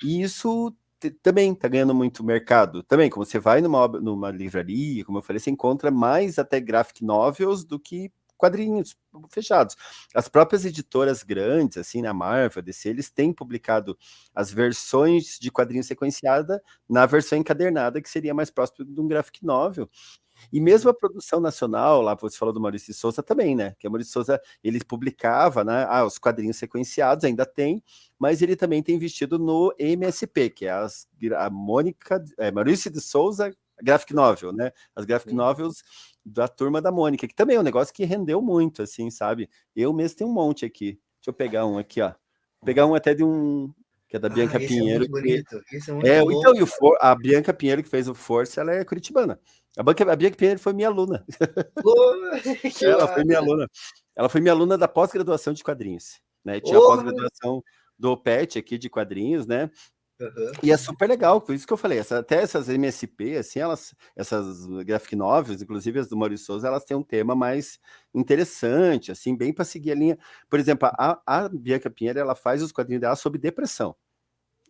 E isso também está ganhando muito mercado. Também, como você vai numa livraria, como eu falei, você encontra mais até graphic novels do que quadrinhos fechados. As próprias editoras grandes, assim, na Marvel, DC, eles têm publicado as versões de quadrinho sequenciada na versão encadernada, que seria mais próximo de um graphic novel. E mesmo a produção nacional, lá você falou do Maurício de Souza também, né? Que o Maurício de Souza, ele publicava, né? Os quadrinhos sequenciados, ainda tem, mas ele também tem investido no MSP, que é a Mônica, Maurício de Souza Graphic Novel, né? As Graphic Novels da Turma da Mônica, que também é um negócio que rendeu muito, assim, sabe? Eu mesmo tenho um monte aqui. Deixa eu pegar um aqui, ó. Vou pegar um até que é da Bianca esse é Pinheiro, muito que bonito, esse é muito bom. então, a Bianca Pinheiro, que fez o Força, ela é curitibana. A Bianca Pinheiro foi minha aluna. Pô, que Ela foi minha massa. aluna. Ela foi minha aluna da pós-graduação de quadrinhos, né? Tinha a Oh, pós-graduação do OPET aqui de quadrinhos, né? uhum. E é super legal, por isso que eu falei, até essas MSP, assim, essas graphic novels, inclusive as do Maurício Souza, elas têm um tema mais interessante, assim, bem para seguir a linha. Por exemplo, a Bianca Pinheiro, ela faz os quadrinhos dela sobre depressão.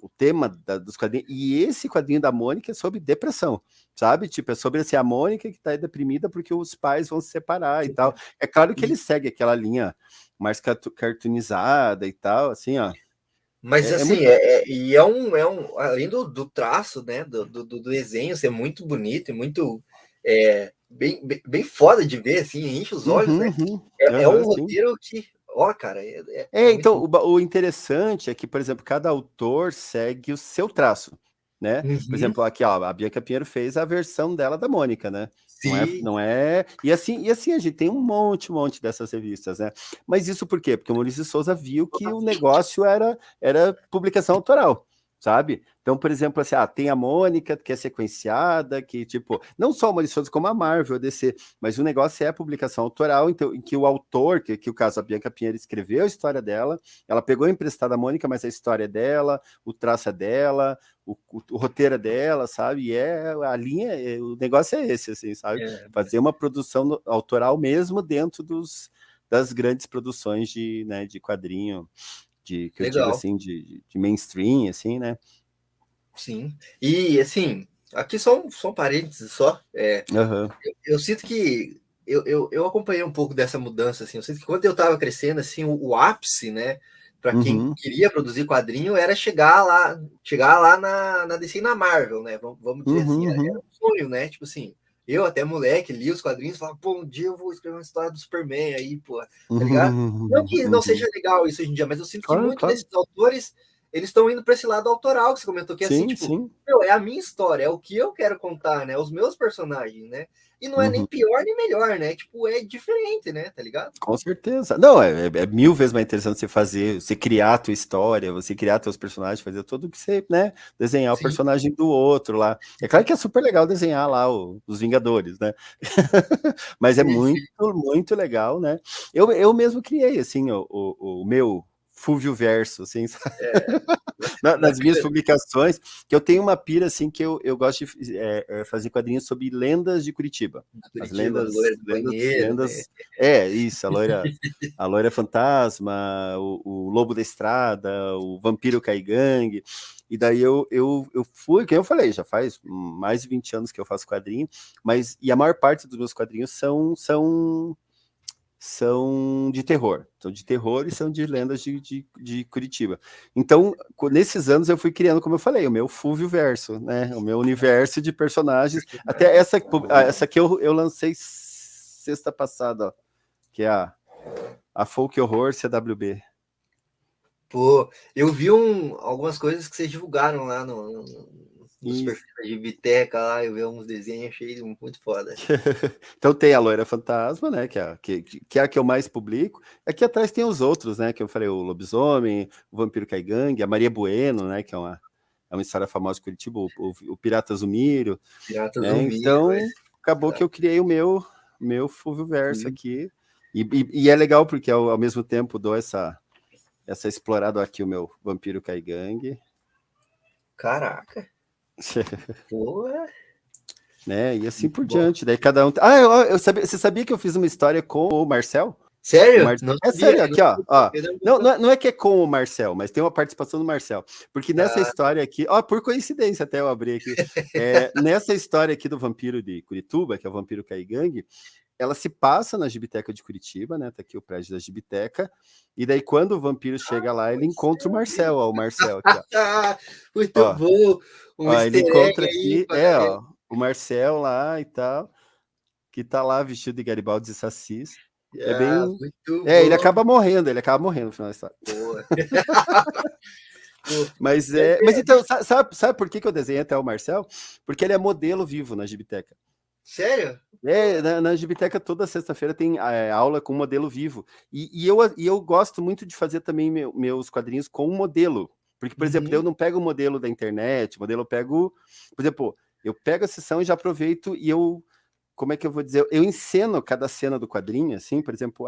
O tema dos quadrinhos, e esse quadrinho da Mônica é sobre depressão, sabe? Tipo, é sobre assim, a Mônica que tá deprimida porque os pais vão se separar e tal. É claro que ele E, segue aquela linha mais cartoonizada e tal, assim, ó. Mas É assim, muito. além do traço, né, do desenho ser muito bonito e muito bem foda de ver, assim, enche os olhos, né? É um Sim. roteiro que, ó, cara, é muito Então, bom. o interessante é que, por exemplo, cada autor segue o seu traço, né? Por Uhum, exemplo, aqui, ó, a Bianca Pinheiro fez a versão dela da Mônica, né? sim, Não é. E assim, a gente tem um monte dessas revistas, né? Mas isso por quê? Porque o Maurício de Souza viu que o negócio era publicação autoral, sabe? Então, por exemplo, assim, tem a Mônica, que é sequenciada, que, tipo, não só o Maurício de Souza, como a Marvel, a DC, mas o negócio é a publicação autoral, então, em que o autor, que o caso a Bianca Pinheiro escreveu a história dela, ela pegou emprestada a Mônica, mas a história é dela, o traço é dela, o roteiro é dela, sabe? E a linha, o negócio é esse, assim, sabe? é, Fazer uma produção autoral mesmo dentro das grandes produções de quadrinho, que eu digo legal, assim, de mainstream, assim, né? sim. E assim, aqui só um parênteses só. Aham. Eu sinto que eu acompanhei um pouco dessa mudança, assim. Eu sinto que quando eu estava crescendo, assim, o ápice, né, para quem Uhum. queria produzir quadrinho era chegar lá na DC e na Marvel, né? Vamos dizer assim, Uhum. era Uhum. um sonho, né? Tipo assim, eu até moleque li os quadrinhos e falava, pô, um dia eu vou escrever uma história do Superman aí, pô, tá ligado? Não que não seja Uhum. legal isso hoje em dia, mas eu sinto que Claro, muitos claro. desses autores eles estão indo para esse lado autoral que você comentou, que é assim, Sim, tipo, sim. meu, é a minha história, é o que eu quero contar, né? Os meus personagens, né? E não é nem Uhum. pior nem melhor, né? Tipo, é diferente, né? Tá ligado? Com certeza. Não, é mil vezes mais interessante você fazer, você criar a tua história, você criar teus personagens, fazer tudo que você, né, desenhar o Sim, personagem do outro lá. É claro que é super legal desenhar lá os Vingadores, né? Mas é sim, muito, sim. muito legal, né? Eu mesmo criei, assim, o meu Fulvio Verso, assim, É, nas minhas bacana. publicações, que eu tenho uma pira, assim, que eu gosto de fazer quadrinhos sobre lendas de Curitiba. As Curitiba, lendas, loira do banheiro, né? isso, a loira fantasma, o lobo da estrada, o vampiro caigangue, e daí eu fui, que eu falei, já faz mais de 20 anos que eu faço quadrinho, e a maior parte dos meus quadrinhos são de terror. São de terror e são de lendas de Curitiba. Então, nesses anos eu fui criando, como eu falei, o meu Fulvio Verso, né? O meu universo de personagens. Até essa aqui eu lancei sexta passada, ó, que é a Folk Horror CWB. Pô, eu vi algumas coisas que vocês divulgaram lá nos Isso. perfis de Biteca lá, eu vi uns desenhos, achei muito foda. Então tem a Loira Fantasma, né? Que é a que eu mais publico. Aqui atrás tem os outros, né? Que eu falei, o Lobisomem, o Vampiro Caigangue, a Maria Bueno, né? Que é uma história famosa de Curitiba, o Pirata Zumiro, Pirata né? Zumiro, Então acabou que eu criei o meu Fulvio Verso velho. aqui. E é legal porque ao mesmo tempo dou essa explorada aqui, o meu Vampiro Caigangue. Caraca, porra, Né? E assim muito por bom. diante. Daí cada um. Você sabia que eu fiz uma história com o Marcel? Sério? Não É sabia, sério, aqui, ó. Não, não. não é que é com o Marcel, mas tem uma participação do Marcel. Porque nessa Ah, história aqui, por coincidência até eu abri aqui, nessa história aqui do vampiro de Curitiba, que é o vampiro Caigangue, ela se passa na Gibiteca de Curitiba, né? Tá aqui o prédio da Gibiteca. E daí, quando o vampiro chega lá, ele encontra o Marcel, ó. O Marcel aqui, ó. muito Ó, bom. Um ó, ele easter egg encontra aí aqui, pra galera. ó, o Marcel lá e tal, que tá lá vestido de Garibaldi e Sassis. É Ah, bem. muito Ele bom. acaba morrendo no final da história. Boa. Pô, Mas então, sabe por que eu desenhei até o Marcel? Porque ele é modelo vivo na Gibiteca. sério? Pô, Na Gibiteca toda sexta-feira tem aula com modelo vivo. E eu gosto muito de fazer também meus quadrinhos com modelo. Porque, por exemplo, eu uhum. não pego o modelo da internet, modelo eu pego. Por exemplo, eu pego a sessão e já aproveito e como é que eu vou dizer? Eu enceno cada cena do quadrinho, assim, por exemplo,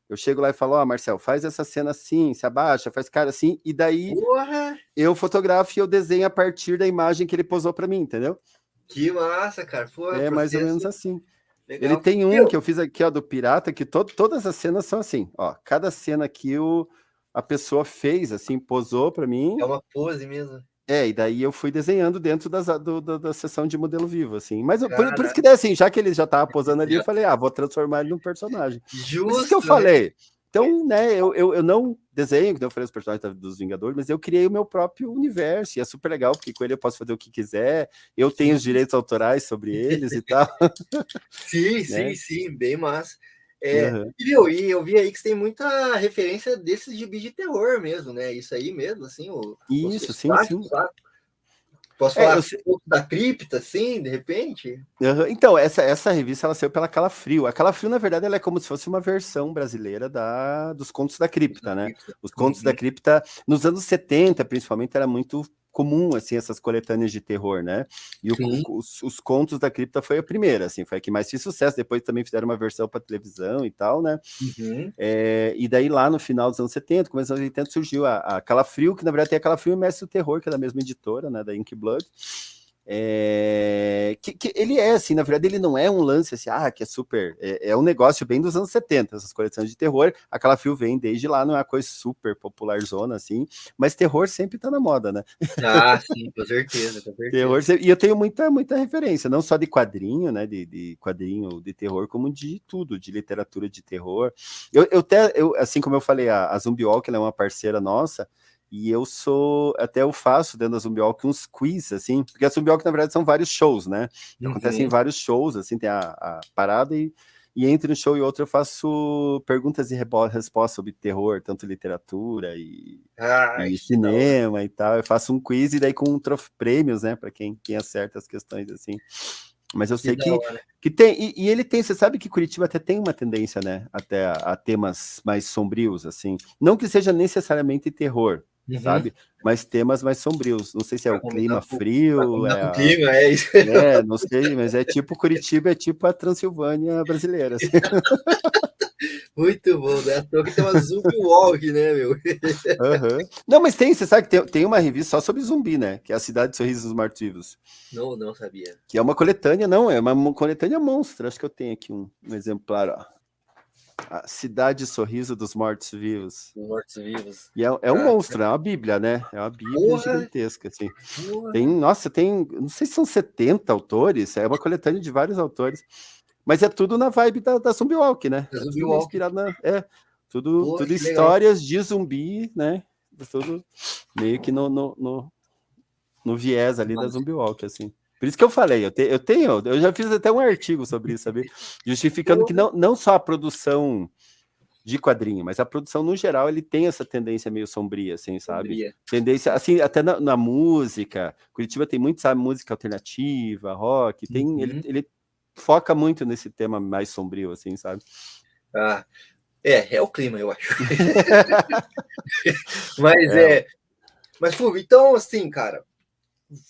eu chego lá e falo, Marcel, faz essa cena assim, se abaixa, faz cara assim, e daí Porra, eu fotografo e eu desenho a partir da imagem que ele posou para mim, entendeu? que massa, cara. Pô, É mais ou menos processo assim. Ele legal. tem um Meu, que eu fiz aqui, ó, do Pirata, que todas as cenas são assim, ó, cada cena aqui a pessoa fez, assim, posou para mim, é uma pose mesmo. e daí eu fui desenhando dentro da sessão de modelo vivo, assim. Mas por isso Cara, que daí, assim, já que ele já estava posando ali, eu falei, vou transformar ele num personagem. Mas isso que eu justo, né? falei. Então, né, eu não desenho, que eu falei os personagens dos Vingadores, mas eu criei o meu próprio universo, e é super legal, porque com ele eu posso fazer o que quiser, eu tenho os Sim, direitos autorais sobre eles e tal, sim, sim, né? sim, bem massa. É, Uhum. e eu vi aí que você tem muita referência desses gibis de terror mesmo, né? Isso aí mesmo, assim, Isso, os sim, sim. clássicos lá. Posso É, eu, falar pouco da cripta, assim, de repente? Uhum. Então, essa revista ela saiu pela Calafrio. A Calafrio, na verdade, ela é como se fosse uma versão brasileira dos Contos da Da Cripta, né? cripta. Os Contos da Uhum. Cripta, nos anos 70, principalmente, era muito comum, assim, essas coletâneas de terror, né? E Sim. os Contos da Cripta foi a primeira, assim, foi a que mais fez sucesso. Depois também fizeram uma versão para televisão e tal, né? Uhum. E daí, lá no final dos anos 70, começo dos anos 80, surgiu a Calafrio, que na verdade tem a Calafrio e Mestre do Terror, que é da mesma editora, né? Da Ink Blood. Que ele assim, na verdade, ele não é um lance assim, que é super. É um negócio bem dos anos 70, essas coleções de terror. A Calafrio vem desde lá, não é uma coisa super popular zona, assim, mas terror sempre tá na moda, né? Ah, sim, com certeza, com Terror, certeza. e eu tenho muita referência, não só de quadrinho, né? De quadrinho de terror, como de tudo, de literatura de terror. Assim como eu falei, a Zombie Walk é uma parceira nossa. E eu faço dentro da Zombie Walk uns quiz, assim, porque a Zombie Walk, na verdade, são vários shows, né? Acontecem Uhum. vários shows, assim, tem a parada e e entre um show e outro eu faço perguntas e respostas sobre terror, tanto literatura Ai, e que da hora. cinema e tal. Eu faço um quiz e daí com prêmios, né, para quem acerta as questões assim. Mas eu Que sei da hora. que tem, e ele tem, você sabe que Curitiba até tem uma tendência, né, até a temas mais sombrios, assim. Não que seja necessariamente terror, Uhum. sabe? Mas temas mais sombrios. Não sei se é Pra o clima combinar pra frio, combinar com o clima, é isso. não sei, mas é tipo Curitiba, é tipo a Transilvânia brasileira, assim. Muito bom, né? À toa que tem uma zumbi walk, né, meu? Uhum. Não, mas tem, você sabe que tem uma revista só sobre zumbi, né? Que é a Cidade de Sorrisos dos Mortos-Vivos. Não, não sabia. Que é uma coletânea, não, é uma coletânea monstra. Acho que eu tenho aqui um exemplar, ó. A Cidade Sorriso dos Mortos-Vivos. Os mortos-vivos. E é um Cara, monstro, é uma bíblia, né? É uma bíblia porra, gigantesca, assim. porra. Nossa, não sei se são 70 autores, é uma coletânea de vários autores, mas é tudo na vibe da Zumbi Walk, né? É É zumbi tudo walk. inspirado Pô, tudo que legal. histórias de zumbi, né? Tudo meio que no viés ali da Mano, Zumbi Walk, assim. Por isso que eu falei, eu já fiz até um artigo sobre isso, sabe? Justificando que porra, não só a produção de quadrinho, mas a produção no geral ele tem essa tendência meio sombria, assim, sabe? sombria. Tendência, assim, até na música. Curitiba tem muito, sabe, música alternativa, rock, Uhum. ele foca muito nesse tema mais sombrio, assim, sabe? Ah, é o clima, eu acho. Mas É, pô, então, assim, cara,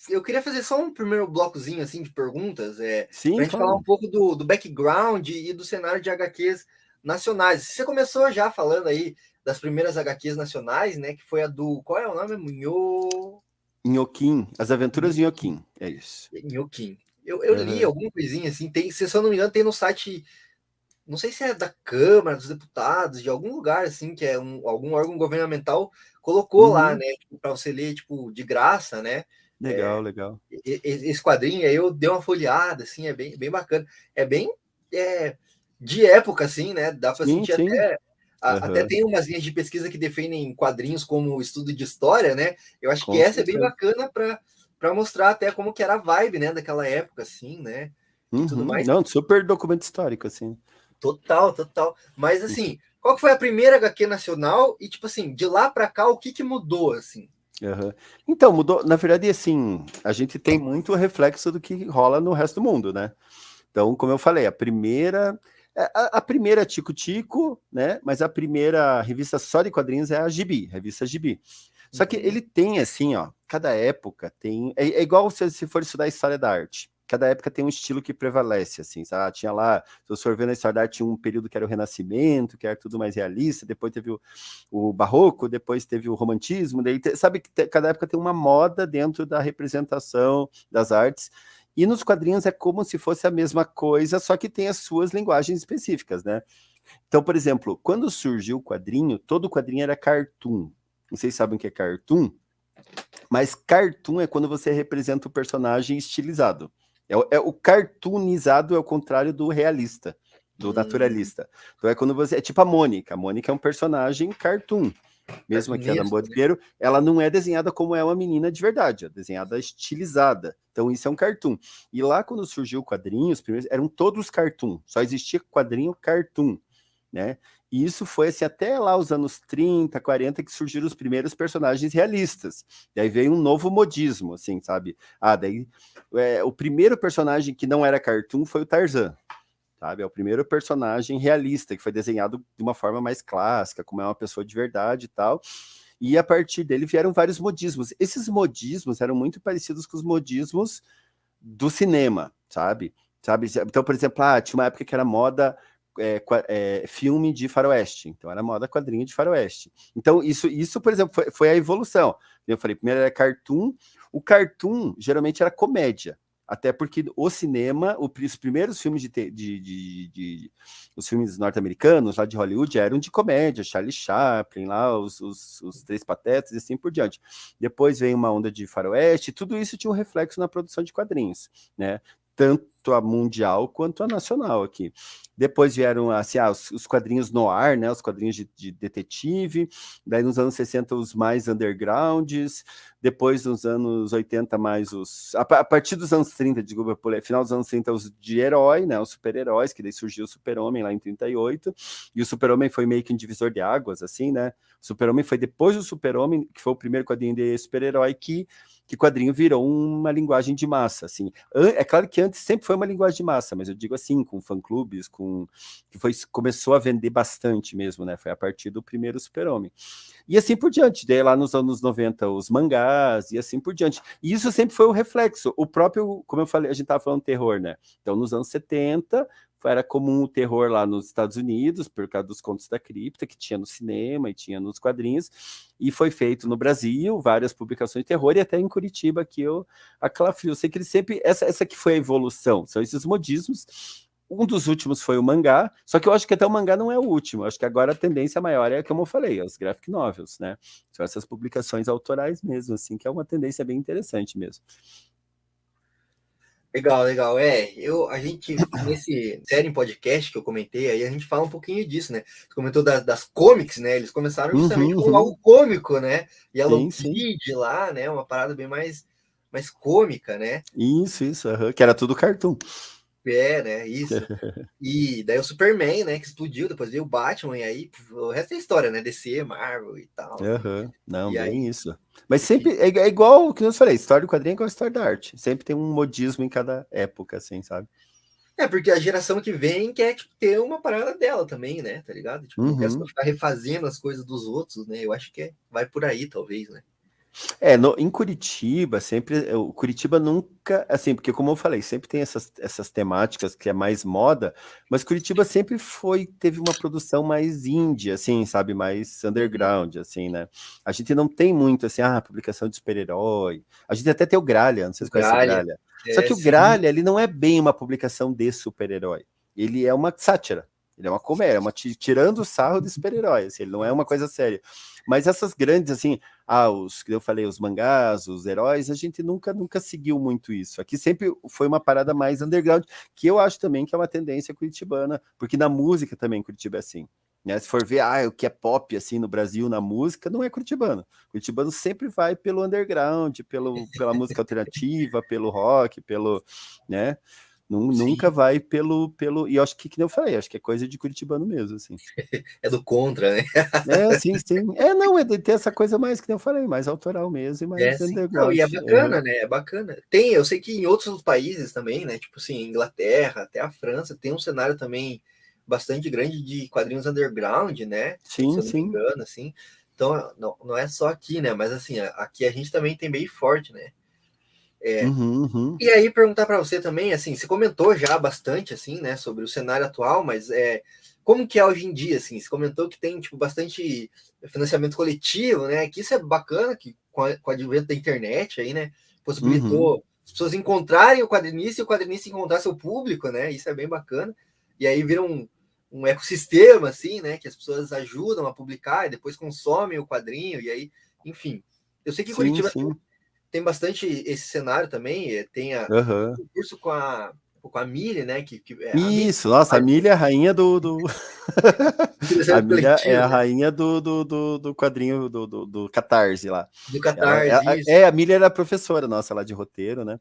eu queria fazer só um primeiro blocozinho, assim, de perguntas, pra sim, gente falar um claro. pouco do background e do cenário de HQs nacionais. Você começou já falando aí das primeiras HQs nacionais, né, que foi a do, qual é o nome? Inhoquim, As Aventuras de Inhoquim, é isso. Nhoquim. Eu li Uhum. alguma coisinha, assim, tem, se eu não me engano, tem no site, não sei se é da Câmara dos Deputados, de algum lugar, assim, que é algum órgão governamental, colocou lá, Uhum. né, tipo, para você ler, tipo, de graça, né, Legal, legal. esse quadrinho, aí eu dei uma folheada, assim, é bem, bem bacana, é bem é, de época, assim, né, dá para Sim, sentir sim. até, até Uhum. tem umas linhas de pesquisa que defendem quadrinhos como estudo de história, né, eu acho que Com essa é bem certeza. bacana para mostrar até como que era a vibe, né, daquela época, assim, né, e tudo Uhum. mais. Não, super documento histórico, assim. Total, total. Mas assim, qual que foi a primeira HQ nacional? E tipo assim, de lá para cá, o que que mudou assim? Uhum. Então, mudou. Na verdade, assim, a gente tem muito reflexo do que rola no resto do mundo, né? Então, como eu falei, a primeira é Tico Tico, né? Mas a primeira revista só de quadrinhos é a Gibi, revista Gibi. Só que Uhum, ele tem, assim, ó, cada época tem. É igual se for estudar história da arte. Cada época tem um estilo que prevalece, assim, sabe? Tinha lá, se você for ver na história da arte, tinha um período que era o Renascimento, que era tudo mais realista, depois teve o Barroco, depois teve o Romantismo, daí, sabe que cada época tem uma moda dentro da representação das artes, e nos quadrinhos é como se fosse a mesma coisa, só que tem as suas linguagens específicas, né? Então, por exemplo, quando surgiu o quadrinho, todo quadrinho era cartoon. Não sei se sabem o que é cartoon, mas cartoon é quando você representa o personagem estilizado. O cartoonizado é o contrário do realista, do hum, naturalista. Então é quando você. É tipo a Mônica. A Mônica é um personagem cartoon. Mesmo aqui a Ana cartunesco, né? Botelho, ela não é desenhada como é uma menina de verdade, é desenhada estilizada. Então isso é um cartoon. E lá quando surgiu o quadrinho, os primeiros eram todos cartoon, só existia quadrinho cartoon, né? E isso foi assim até lá os anos 30, 40 que surgiram os primeiros personagens realistas. Daí veio um novo modismo, assim, sabe? Daí o primeiro personagem que não era cartoon foi o Tarzan, sabe? É o primeiro personagem realista que foi desenhado de uma forma mais clássica, como é uma pessoa de verdade e tal. E a partir dele vieram vários modismos. Esses modismos eram muito parecidos com os modismos do cinema, sabe? Então, por exemplo, tinha uma época que era moda filme de faroeste, então era moda quadrinho de faroeste. Então, isso por exemplo, foi a evolução. Eu falei, primeiro era cartoon, o cartoon geralmente era comédia, até porque o cinema, os primeiros filmes os filmes norte-americanos lá de Hollywood eram de comédia, Charlie Chaplin, lá os Três Patetas e assim por diante. Depois veio uma onda de faroeste, tudo isso tinha um reflexo na produção de quadrinhos, né? tanto a mundial quanto a nacional aqui. Depois vieram assim, os quadrinhos noir, né, os quadrinhos de detetive, daí nos anos 60 os mais undergrounds, depois nos anos 80 mais a partir dos anos 30, desculpa, final dos anos 30 os de herói, né, os super-heróis, que daí surgiu o Super-Homem lá em 38, e o Super-Homem foi meio que um divisor de águas, assim, né, o Super-Homem foi depois do Super-Homem, que foi o primeiro quadrinho de super-herói que quadrinho virou uma linguagem de massa, assim. É claro que antes sempre foi uma linguagem de massa, mas eu digo assim, com fã-clubes, começou a vender bastante mesmo, né? Foi a partir do primeiro Super-Homem. E assim por diante, daí lá nos anos 90 os mangás, e assim por diante. E isso sempre foi o reflexo, o próprio, como eu falei, a gente estava falando terror, né? Então nos anos 70 era comum o terror lá nos Estados Unidos, por causa dos Contos da Cripta, que tinha no cinema e tinha nos quadrinhos, e foi feito no Brasil, várias publicações de terror, e até em Curitiba, aqui a Calafrio. Eu sei que ele sempre, essa que foi a evolução, são esses modismos. Um dos últimos foi o mangá, só que eu acho que até o mangá não é o último, eu acho que agora a tendência maior é, como eu falei, os graphic novels, né? São essas publicações autorais mesmo, assim, que é uma tendência bem interessante mesmo. Legal, legal. A gente, nesse série em podcast que eu comentei, aí a gente fala um pouquinho disso, né? Você comentou das comics, né? Eles começaram justamente com algo cômico, né? Yellow Kid lá, né? Uma parada bem mais cômica, né? Isso, que era tudo cartoon. Né? Isso. E daí o Superman, né? Que explodiu, depois veio o Batman, e aí o resto é história, né? DC, Marvel e tal. Não, e bem aí, isso. Mas sempre é igual o que eu falei, história do quadrinho é igual a história da arte. Sempre tem um modismo em cada época, assim, sabe? Porque a geração que vem quer tipo, ter uma parada dela também, né? Tá ligado? Tipo, não quer só ficar refazendo as coisas dos outros, né? Eu acho que vai por aí, talvez, né? Em Curitiba, sempre, o Curitiba nunca, assim, porque como eu falei, sempre tem essas temáticas que é mais moda, mas Curitiba sempre teve uma produção mais indie, assim, sabe, mais underground, assim, né? A gente não tem muito, assim, publicação de super-herói, a gente até tem o Gralha, não sei se conhece o Gralha, só que o Gralha, ele não é bem uma publicação de super-herói, ele é uma sátira, ele é uma comédia, tirando o sarro de super-herói, assim, ele não é uma coisa séria. Mas essas grandes, assim, os que eu falei, os mangás, os heróis, a gente nunca seguiu muito isso. Aqui sempre foi uma parada mais underground, que eu acho também que é uma tendência curitibana, porque na música também Curitiba é assim. Né? Se for ver, o que é pop, assim, no Brasil, na música, não é curitibano. Curitibano sempre vai pelo underground, pela música alternativa, pelo rock, né? Nunca vai pelo. E eu acho que nem eu falei, acho que é coisa de curitibano mesmo, assim. É do contra, né? Sim. Não, é de ter essa coisa mais, que nem eu falei, mais autoral mesmo e mais underground. Não, e é bacana, né? É bacana. Eu sei que em outros países também, né? Tipo assim, Inglaterra, até a França, tem um cenário também bastante grande de quadrinhos underground, né? Sim, se eu não me engano, assim. Então, não é só aqui, né? Mas assim, aqui a gente também tem bem forte, né? E aí perguntar para você também, assim, você comentou já bastante, assim, né, sobre o cenário atual, mas como que é hoje em dia, assim? Você comentou que tem, tipo, bastante financiamento coletivo, né? Que isso é bacana, que com o advento da internet aí, né, possibilitou as pessoas encontrarem o quadrinista e o quadrinista encontrar seu público, né? Isso é bem bacana. E aí vira um ecossistema, assim, né, que as pessoas ajudam a publicar e depois consomem o quadrinho, e aí, enfim. Eu sei que Curitiba tem bastante esse cenário também, tem o curso com a Mili, né? Isso, nossa, a Mili é a rainha do... a Mili é a rainha do quadrinho do Catarse lá. Do Catarse, isso. A Mili era professora nossa lá de roteiro, né?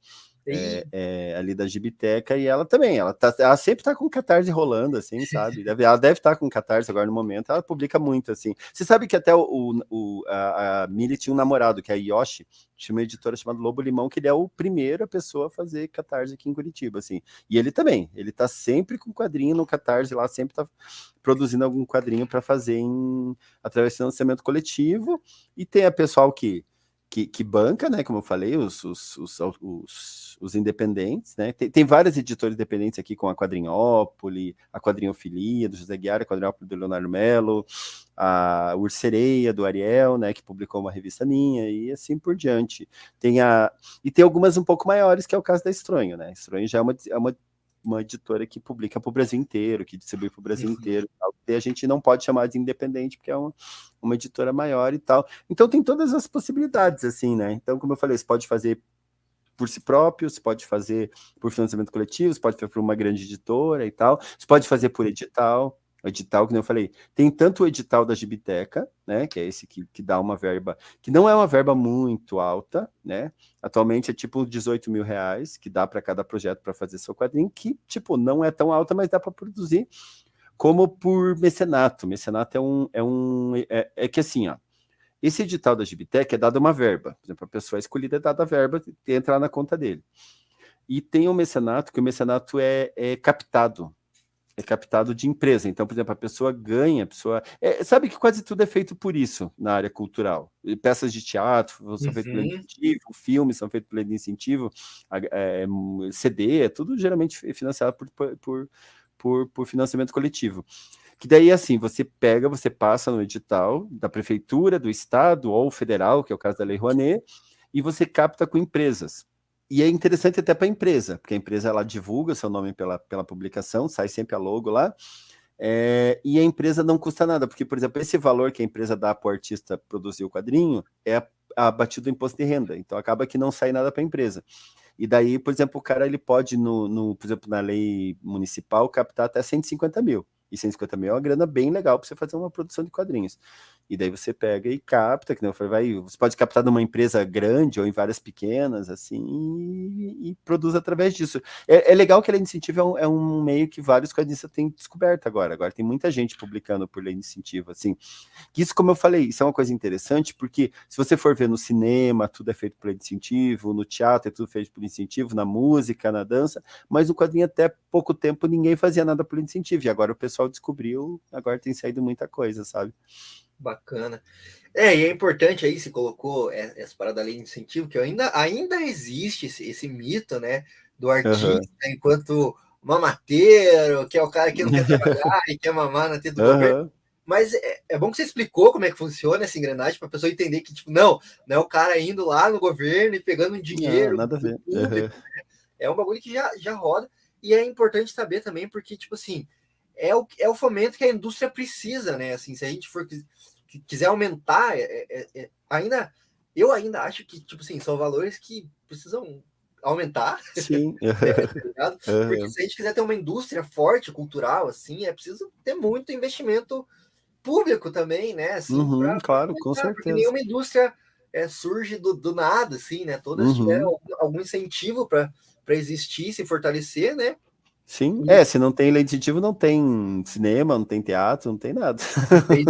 Ali da Gibiteca, e ela também, ela sempre tá com o Catarse rolando, assim, sabe? Ela deve estar com o Catarse agora no momento, ela publica muito, assim. Você sabe que até a Mili tinha um namorado, que é a Yoshi, tinha uma editora chamada Lobo Limão, que ele é o primeiro pessoa a fazer Catarse aqui em Curitiba, assim. E ele também, ele tá sempre com quadrinho no Catarse lá, sempre tá produzindo algum quadrinho para fazer através de financiamento coletivo, e tem a pessoal que banca, né, como eu falei, os independentes, né, tem várias editoras independentes aqui, com a Quadrinhópole, a Quadrinhofilia, do José Guiara, a Quadrinhópole do Leonardo Mello, a Ursereia, do Ariel, né, que publicou uma revista minha, e assim por diante. E tem algumas um pouco maiores, que é o caso da Estronho, né, Estronho já é uma editora que publica para o Brasil inteiro, que distribui para o Brasil inteiro, e a gente não pode chamar de independente, porque é uma editora maior e tal. Então tem todas as possibilidades, assim, né? Então, como eu falei, você pode fazer por si próprio, você pode fazer por financiamento coletivo, você pode fazer por uma grande editora e tal, você pode fazer por edital. O edital, que nem eu falei, tem tanto o edital da Gibiteca, né, que é esse que dá uma verba, que não é uma verba muito alta, né, atualmente é tipo R$18.000, que dá para cada projeto para fazer seu quadrinho, que, tipo, não é tão alta, mas dá para produzir, como por mecenato. Mecenato é que assim, ó, esse edital da Gibiteca é dado uma verba, por exemplo, a pessoa escolhida é dada a verba e entrar na conta dele. E tem o mecenato, que o mecenato é captado. É captado de empresa. Então, por exemplo, a pessoa ganha, a pessoa. Sabe que quase tudo é feito por isso na área cultural. Peças de teatro são feitas por lei de incentivo, filmes são feitos por lei de incentivo, CD, é tudo geralmente financiado por financiamento coletivo. Que daí, assim, você passa no edital da prefeitura, do estado ou federal, que é o caso da Lei Rouanet, e você capta com empresas. E é interessante até para a empresa, porque a empresa ela divulga seu nome pela publicação, sai sempre a logo lá, e a empresa não custa nada, porque, por exemplo, esse valor que a empresa dá para o artista produzir o quadrinho é abatido do imposto de renda, então acaba que não sai nada para a empresa. E daí, por exemplo, o cara ele pode, por exemplo, na lei municipal, captar até 150 mil. E 150 mil é uma grana bem legal para você fazer uma produção de quadrinhos. E daí você pega e capta, que não você pode captar numa empresa grande ou em várias pequenas, assim, e produz através disso. É legal que a lei de incentivo é um meio que vários quadrinistas têm descoberto agora. Agora tem muita gente publicando por lei de incentivo, assim. Que isso, como eu falei, isso é uma coisa interessante, porque se você for ver no cinema, tudo é feito por lei de incentivo, no teatro é tudo feito por incentivo, na música, na dança, mas no quadrinho até pouco tempo ninguém fazia nada por lei de incentivo, e agora o pessoal descobriu, agora tem saído muita coisa, sabe? Bacana. E é importante aí, se colocou essa parada da lei de incentivo, que ainda existe esse mito, né, do artista enquanto mamateiro, que é o cara que não quer trabalhar e quer mamar na teta do governo. Mas é bom que você explicou como é que funciona essa engrenagem para a pessoa entender que, tipo, não é o cara indo lá no governo e pegando um dinheiro nada a ver. Público, né? É um bagulho que já roda, e é importante saber também, porque, tipo assim, é o fomento que a indústria precisa, né? Assim, se a gente quiser aumentar, eu ainda acho que, tipo assim, são valores que precisam aumentar. Sim. Tá ligado? Porque se a gente quiser ter uma indústria forte, cultural, assim, é preciso ter muito investimento público também, né? Assim, claro, com certeza. Porque nenhuma indústria surge do nada, assim, né? Todas tiveram algum incentivo para existir, se fortalecer, né? Sim, se não tem lei de incentivo, não tem cinema, não tem teatro, não tem nada.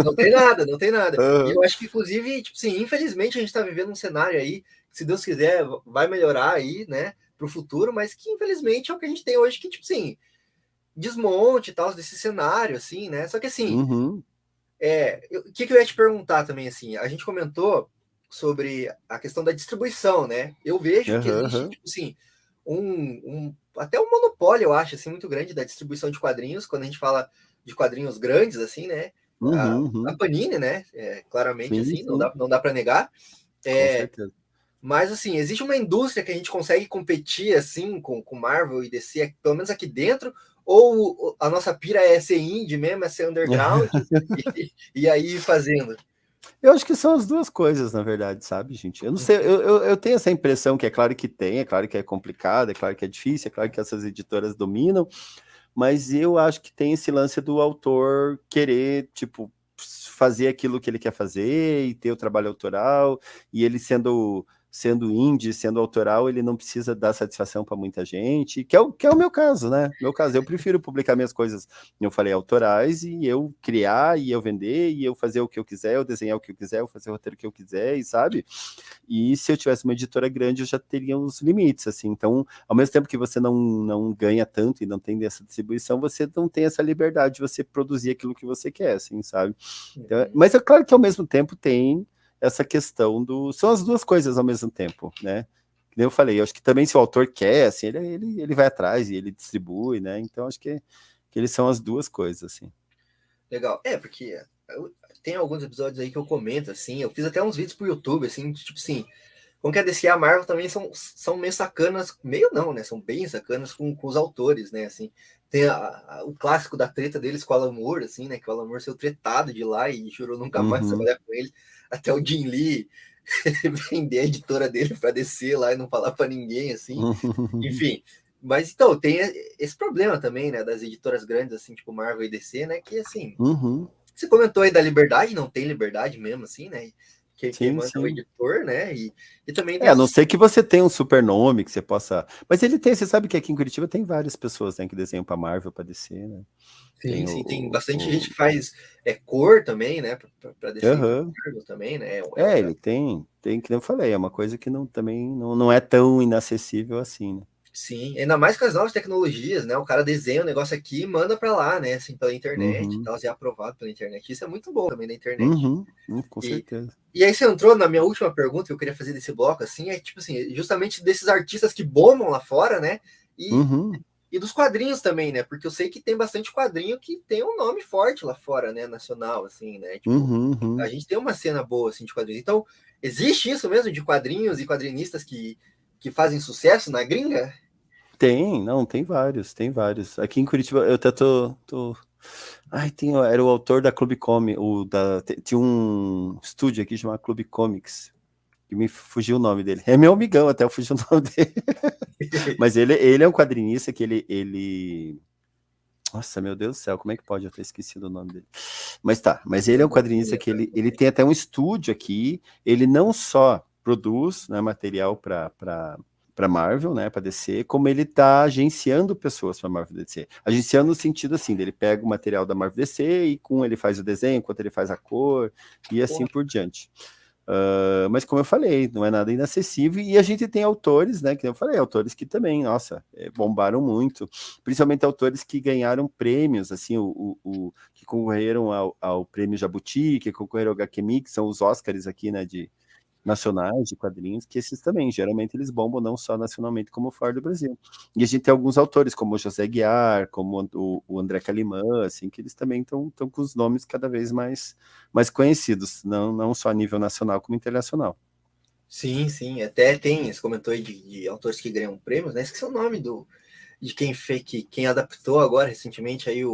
Não tem nada. E eu acho que, inclusive, tipo assim, infelizmente a gente está vivendo um cenário aí, que, se Deus quiser, vai melhorar aí, né, para o futuro, mas que, infelizmente, é o que a gente tem hoje, que, tipo assim, desmonte e tal, desse cenário, assim, né? Só que, assim, o que eu ia te perguntar também, assim, a gente comentou sobre a questão da distribuição, né? Eu vejo que existe, tipo assim, até um monopólio, eu acho, assim, muito grande da distribuição de quadrinhos, quando a gente fala de quadrinhos grandes, assim, né? A Panini, né? Claramente, assim, não dá para negar. Com certeza. Mas, assim, existe uma indústria que a gente consegue competir, assim, com Marvel e DC, pelo menos aqui dentro, ou a nossa pira é ser indie mesmo, é ser underground, e aí fazendo? Eu acho que são as duas coisas, na verdade, sabe, gente? Eu não sei, eu tenho essa impressão que é claro que tem, é claro que é complicado, é claro que é difícil, é claro que essas editoras dominam, mas eu acho que tem esse lance do autor querer, tipo, fazer aquilo que ele quer fazer e ter o trabalho autoral, e ele sendo indie, sendo autoral, ele não precisa dar satisfação para muita gente, que é o meu caso, né? Meu caso, eu prefiro publicar minhas coisas, eu falei, autorais, e eu criar, e eu vender, e eu fazer o que eu quiser, eu desenhar o que eu quiser, eu fazer o roteiro que eu quiser, e sabe? E se eu tivesse uma editora grande, eu já teria uns limites, assim. Então, ao mesmo tempo que você não ganha tanto e não tem essa distribuição, você não tem essa liberdade de você produzir aquilo que você quer, assim, sabe? Então, mas é claro que ao mesmo tempo tem essa questão são as duas coisas ao mesmo tempo, né? Como eu falei, eu acho que também se o autor quer, assim, ele vai atrás e ele distribui, né? Então acho que eles são as duas coisas, assim. Legal. Porque tem alguns episódios aí que eu comento, assim, eu fiz até uns vídeos pro YouTube, assim, tipo assim, como que a DC e a Marvel também são meio sacanas, meio não, né? São bem sacanas com os autores, né? Assim, tem o clássico da treta deles com o Alan Moore, assim, né? Que o Alan Moore saiu tretado de lá e jurou nunca mais trabalhar com ele. Até o Jim Lee vender a editora dele para descer lá e não falar para ninguém, assim. Enfim, mas então, tem esse problema também, né, das editoras grandes, assim, tipo Marvel e DC, né, que, assim, você comentou aí da liberdade, não tem liberdade mesmo, assim, né, quem manda é o editor, né, e também tem a não ser que você tenha um super nome que você possa... Mas ele tem, você sabe que aqui em Curitiba tem várias pessoas, né, que desenham para Marvel, para DC, né? Sim, tem bastante gente que faz cor também, né, para DC Marvel também, né. Ele tem, que eu falei, é uma coisa que também não é tão inacessível assim, né? Sim, ainda mais com as novas tecnologias, né? O cara desenha um negócio aqui e manda para lá, né? Assim, pela internet e tal, é aprovado pela internet. Isso é muito bom também na internet. Com certeza. E aí você entrou na minha última pergunta que eu queria fazer desse bloco, assim, é tipo assim, justamente desses artistas que bombam lá fora, né? E dos quadrinhos também, né? Porque eu sei que tem bastante quadrinho que tem um nome forte lá fora, né? Nacional, assim, né? Tipo, a gente tem uma cena boa, assim, de quadrinhos. Então, existe isso mesmo de quadrinhos e quadrinistas que fazem sucesso na gringa? Tem vários. Aqui em Curitiba, eu até tô... Ai, era o autor da Clube Comics, tinha um estúdio aqui chamado Clube Comics, que me fugiu o nome dele. É meu amigão, até fugiu o nome dele. Mas ele é um quadrinista que ele... Nossa, meu Deus do céu, como é que pode eu ter esquecido o nome dele? Mas ele é um quadrinista que ele tem até um estúdio aqui, ele não só produz, né, material para Marvel, né, para DC, como ele tá agenciando pessoas para Marvel DC. Agenciando no sentido assim, ele pega o material da Marvel DC e com ele faz o desenho, enquanto ele faz a cor e assim por diante. Mas como eu falei, não é nada inacessível, e a gente tem autores, né, que eu falei, autores que também, nossa, bombaram muito, principalmente autores que ganharam prêmios, assim, que concorreram ao prêmio Jabuti, que concorreram ao HQ Mix, são os Oscars aqui, né, de nacionais de quadrinhos, que esses também, geralmente eles bombam não só nacionalmente, como fora do Brasil. E a gente tem alguns autores, como o José Guiar, como o André Calimã, assim, que eles também estão com os nomes cada vez mais conhecidos, não só a nível nacional, como internacional. Sim, até tem, você comentou aí de autores que ganham prêmios, né? Esqueci o nome de quem fez, quem adaptou agora recentemente aí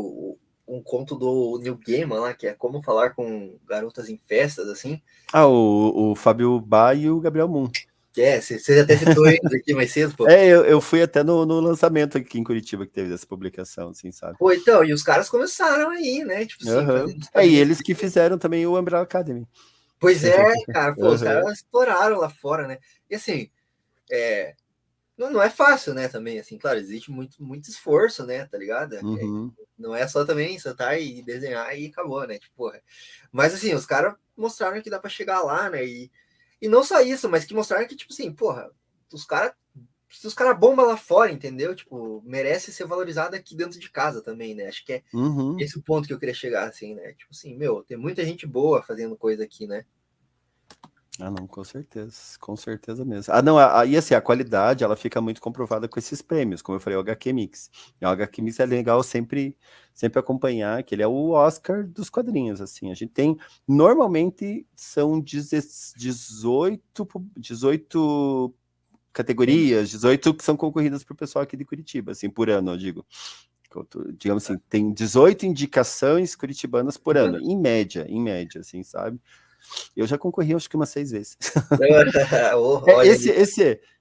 um conto do Neil Gaiman lá, que é Como Falar com Garotas em Festas, assim. O Fábio Bá e o Gabriel Moon. Você até citou eles aqui mais cedo, pô. Eu fui até no lançamento aqui em Curitiba que teve essa publicação, assim, sabe? Pô, então, e os caras começaram aí, né? Tipo assim, e eles que fizeram também o Umbrella Academy. Pois é, cara, pô, os caras exploraram lá fora, né? E assim, não é fácil, né, também, assim, claro, existe muito esforço, né, tá ligado? Não é só também sentar e desenhar e acabou, né, tipo, porra. Mas assim, os caras mostraram que dá pra chegar lá, né, e não só isso, mas que mostraram que, tipo assim, porra, se os caras bombam lá fora, entendeu? Tipo, merece ser valorizado aqui dentro de casa também, né? Acho que é esse o ponto que eu queria chegar, assim, né? Tipo assim, tem muita gente boa fazendo coisa aqui, né? Não, com certeza mesmo. E assim, a qualidade, ela fica muito comprovada com esses prêmios, como eu falei, o HQ Mix. O HQ Mix é legal sempre acompanhar, que ele é o Oscar dos quadrinhos, assim. A gente tem, normalmente, são 18 categorias, 18 que são concorridas por pessoal aqui de Curitiba, assim, por ano, eu digo. Digamos assim, tem 18 indicações curitibanas por ano, em média, assim, sabe? Eu já concorri, acho que umas 6 vezes.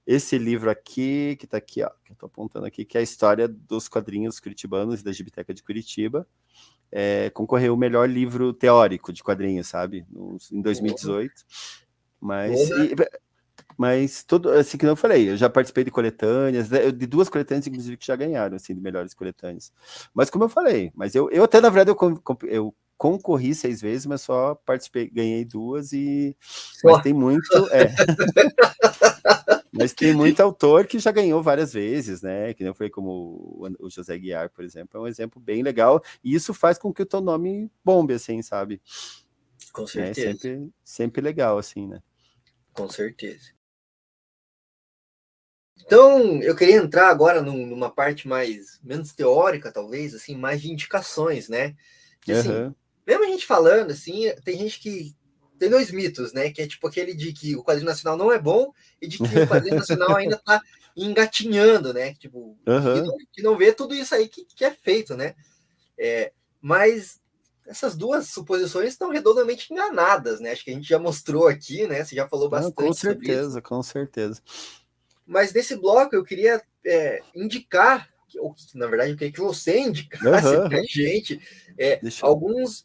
Esse livro aqui, que tá aqui, ó, que eu tô apontando aqui, que é a história dos quadrinhos curitibanos da Gibiteca de Curitiba, concorreu o melhor livro teórico de quadrinhos, sabe? Em 2018. Mas tudo, assim que eu falei, eu já participei de coletâneas, de 2 coletâneas, inclusive, que já ganharam, assim, de melhores coletâneas. Mas como eu falei, mas eu até, na verdade, eu concorri 6 vezes, mas só participei, ganhei 2 mas tem muito, mas tem muito autor que já ganhou várias vezes, né? Que nem eu falei, como o José Guiar, por exemplo, é um exemplo bem legal, e isso faz com que o teu nome bombe, assim, sabe? Com certeza. É sempre legal, assim, né? Com certeza. Então, eu queria entrar agora numa parte menos teórica, talvez, assim, mais de indicações, né? Que, assim, mesmo a gente falando, assim, tem gente que tem 2 mitos, né? Que é tipo aquele de que o quadrinho nacional não é bom e de que o quadrinho nacional ainda tá engatinhando, né? Tipo, que não vê tudo isso aí que é feito, né? Mas essas duas suposições estão redondamente enganadas, né? Acho que a gente já mostrou aqui, né? Você já falou Não, com bastante sobre isso. certeza, com certeza. Mas nesse bloco eu queria indicar, ou na verdade eu queria que você indicasse Aham, pra aham. gente Deixa eu... alguns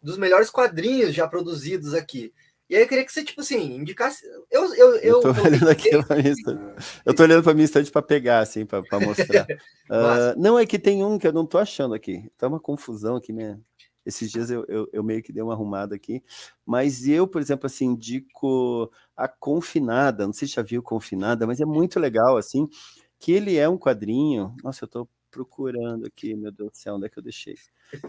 dos melhores quadrinhos já produzidos aqui. E aí eu queria que você, tipo assim, indicasse. Eu tô Eu coloquei olhando aqui três pra minha aqui. estante. Eu tô olhando pra minha estante pra pegar, assim, pra mostrar. Massa. Não, é que tem um que eu não tô achando aqui. Tá uma confusão aqui, né? Esses dias eu meio que dei uma arrumada aqui. Mas eu, por exemplo, assim, indico a Confinada. Não sei se já viu Confinada, mas é muito legal, assim, que ele é um quadrinho. Nossa, eu tô procurando aqui, meu Deus do céu, onde é que eu deixei?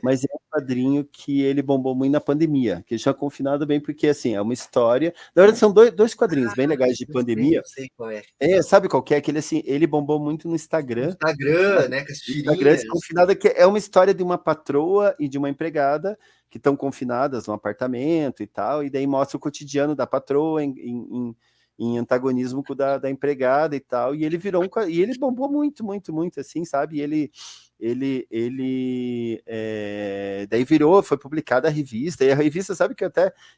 Mas é um quadrinho que ele bombou muito na pandemia, que já confinado bem, porque assim, é uma história. Na verdade, são dois quadrinhos bem legais de pandemia. Eu sei qual é. Sabe qual que é? Aquele assim, ele bombou muito no Instagram. Instagram, né? Com as No Instagram, esse tirinhas. confinado, que é uma história de uma patroa e de uma empregada que estão confinadas num apartamento e tal, e daí mostra o cotidiano da patroa em antagonismo com o da empregada e tal, e ele virou e ele bombou muito, muito, muito, assim, sabe? E daí foi publicada a revista, e a revista, sabe que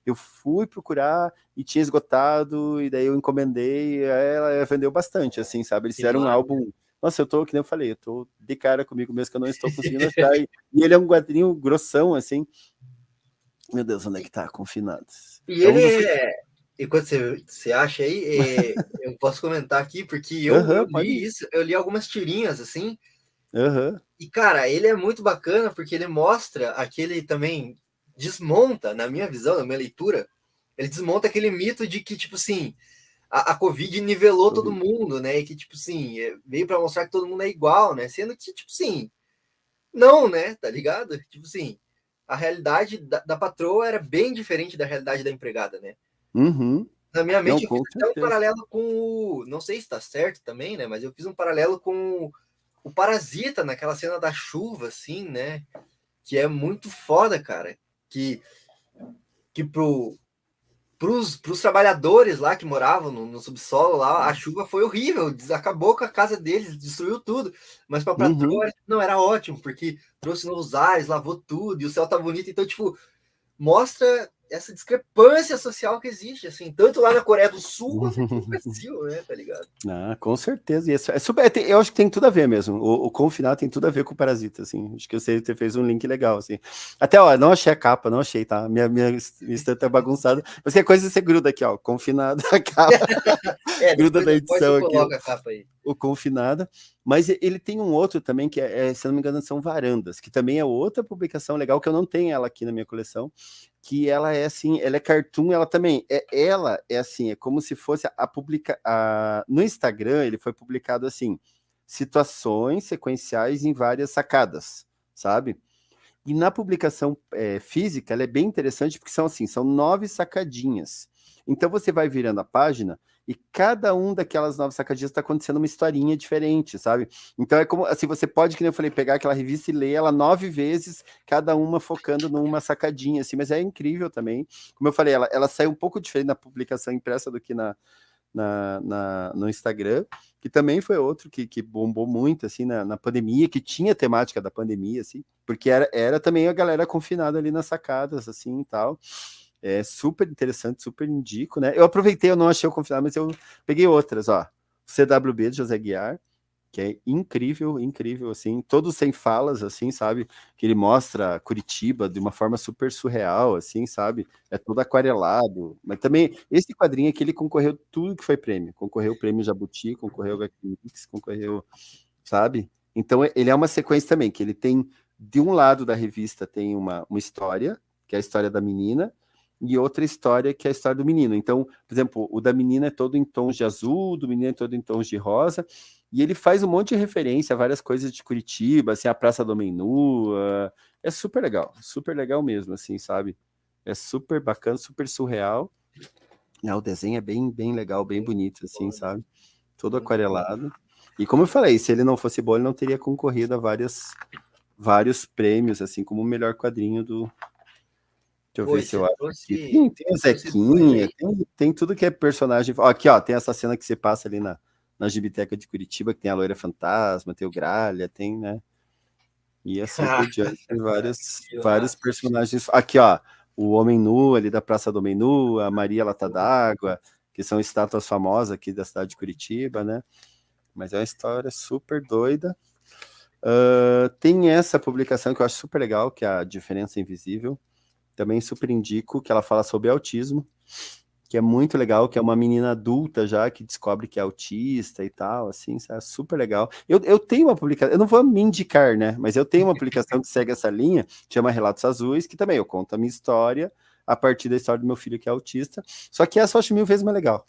eu fui procurar e tinha esgotado, e daí eu encomendei, e ela vendeu bastante, assim, sabe? Eles Que fizeram um massa. álbum. Nossa, que nem eu falei, eu tô de cara comigo mesmo que eu não estou conseguindo achar. E ele é um quadrinho grossão, assim. Meu Deus, onde é que tá? Confinado. E É um dos. ele E quando você acha aí, eu posso comentar aqui, porque eu Aham, pode li ir. isso, eu li algumas tirinhas assim, Aham. e cara, ele é muito bacana porque ele mostra aquele também, desmonta, na minha visão, na minha leitura, ele desmonta aquele mito de que, tipo assim, a Covid nivelou todo Covid. mundo, né? E que, tipo assim, veio para mostrar que todo mundo é igual, né? Sendo que, tipo assim, não, né? Tá ligado? Tipo assim, a realidade da patroa era bem diferente da realidade da empregada, né? Uhum. Na minha Não, mente, eu fiz com até um certeza. paralelo com o. Não sei se está certo também, né? Mas eu fiz um paralelo com o Parasita, naquela cena da chuva, assim, né? Que é muito foda, cara. Que pros trabalhadores lá que moravam no subsolo lá, a chuva foi horrível, acabou com a casa deles, destruiu tudo. Mas para Uhum. patroa não era ótimo, porque trouxe novos ares, lavou tudo, e o céu tá bonito. Então, tipo, mostra essa discrepância social que existe, assim, tanto lá na Coreia do Sul quanto aqui no Brasil, né? Tá ligado? Ah, com certeza. E eu acho que tem tudo a ver mesmo. O Confinado tem tudo a ver com o Parasita, assim. Acho que você fez um link legal, assim. Até, ó, não achei a capa, não achei, tá? Minha estante tá bagunçada. Mas que coisa você gruda aqui, ó. Confinado, a capa. Gruda na Depois eu edição aqui, ó. coloco a capa aí. O Confinada, mas ele tem um outro também que se não me engano, são Varandas, que também é outra publicação legal que eu não tenho ela aqui na minha coleção, que ela é assim, ela é cartoon, ela é assim, é como se fosse no Instagram, ele foi publicado assim, situações sequenciais em várias sacadas, sabe? E na publicação física, ela é bem interessante porque são assim, são 9 sacadinhas. Então você vai virando a página e cada um daquelas 9 sacadinhas está acontecendo uma historinha diferente, sabe? Então é como assim, você pode, que nem eu falei, pegar aquela revista e ler ela 9 vezes, cada uma focando numa sacadinha, assim, mas é incrível também. Como eu falei, ela sai um pouco diferente na publicação impressa do que no Instagram, que também foi outro que bombou muito, assim, na pandemia, que tinha temática da pandemia, assim, porque era também a galera confinada ali nas sacadas, assim, e tal. É super interessante, super indico, né? Eu aproveitei, eu não achei o confinado, mas eu peguei outras, ó. CWB de José Guiar, que é incrível, incrível, assim, todos sem falas, assim, sabe? Que ele mostra Curitiba de uma forma super surreal, assim, sabe? É todo aquarelado. Mas também, esse quadrinho aqui, ele concorreu tudo que foi prêmio. Concorreu o prêmio Jabuti, concorreu o HQ concorreu, sabe? Então, ele é uma sequência também, que ele tem, de um lado da revista, tem uma história, que é a história da menina, e outra história que é a história do menino. Então, por exemplo, o da menina é todo em tons de azul, do menino é todo em tons de rosa, e ele faz um monte de referência a várias coisas de Curitiba, assim, a Praça do Homem-Nu, é super legal mesmo, assim, sabe? É super bacana, super surreal. O desenho é bem, bem legal, bem bonito, assim, sabe? Todo Muito bom. aquarelado. E como eu falei, se ele não fosse bom, ele não teria concorrido a vários prêmios, assim, como o melhor quadrinho do... Deixa eu Pô, ver e se você eu acho aqui. trouxe, Tem o trouxe dois Zequinha, aí. tem tudo que é personagem. Ó, aqui, ó, tem essa cena que você passa ali na Gibiteca de Curitiba, que tem a Loira Fantasma, tem o Gralha, tem, né? E assim por diante, tem Que vários massa. personagens. Aqui, ó, o Homem Nu, ali da Praça do Homem Nu, a Maria Lata d'Água, que são estátuas famosas aqui da cidade de Curitiba, né? Mas é uma história super doida. Tem essa publicação que eu acho super legal, que é a Diferença Invisível. Também super indico, que ela fala sobre autismo, que é muito legal, que é uma menina adulta já, que descobre que é autista e tal, assim, é super legal. Eu tenho uma publicação, eu não vou me indicar, né, mas eu tenho uma publicação que segue essa linha, chama Relatos Azuis, que também eu conto a minha história, a partir da história do meu filho que é autista, só que essa eu acho 1000 vezes mais legal.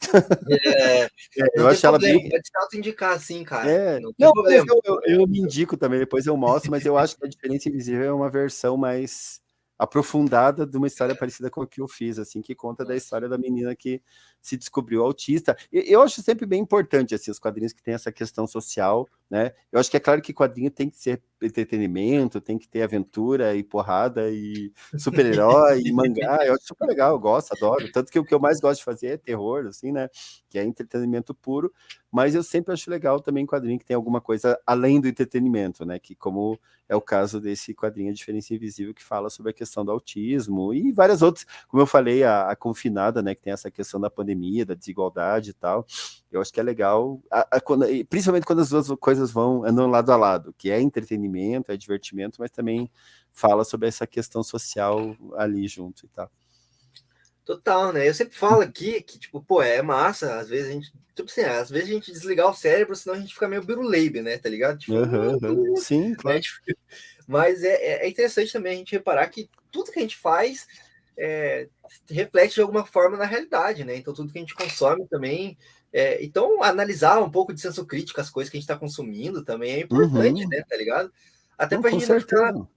É, Eu não tem acho ela problema, bem... pode se auto-indicar assim, cara. Não tem Não, mas problema. eu me indico também, depois eu mostro, mas eu acho que a Diferença Invisível é uma versão mais aprofundada de uma história parecida com a que eu fiz, assim, que conta da história da menina que se descobriu autista. Eu acho sempre bem importante, assim, os quadrinhos que têm essa questão social, né? Eu acho que é claro que quadrinho tem que ser entretenimento, tem que ter aventura e porrada e super-herói e mangá, eu acho super legal, eu gosto, adoro. Tanto que o que eu mais gosto de fazer é terror, assim, né? Que é entretenimento puro, mas eu sempre acho legal também quadrinho que tem alguma coisa além do entretenimento, né? Que como é o caso desse quadrinho A Diferença Invisível, que fala sobre a questão do autismo e várias outras, como eu falei, a Confinada, né? Que tem essa questão da pandemia, da desigualdade e tal. Eu acho que é legal, principalmente quando as duas coisas andam lado a lado, que é entretenimento, é divertimento, mas também fala sobre essa questão social ali junto e tal. Total, né? Eu sempre falo aqui que, tipo, pô, é massa, às vezes a gente, tipo assim, às vezes a gente desligar o cérebro, senão a gente fica meio biruleibe, né? Tá ligado? Tipo, Sim, né? claro. Tipo, mas é interessante também a gente reparar que tudo que a gente faz reflete de alguma forma na realidade, né? Então tudo que a gente consome também. Então, analisar um pouco de senso crítico as coisas que a gente está consumindo também é importante, né? Tá ligado? Até Não, pra com gente não ficar certeza.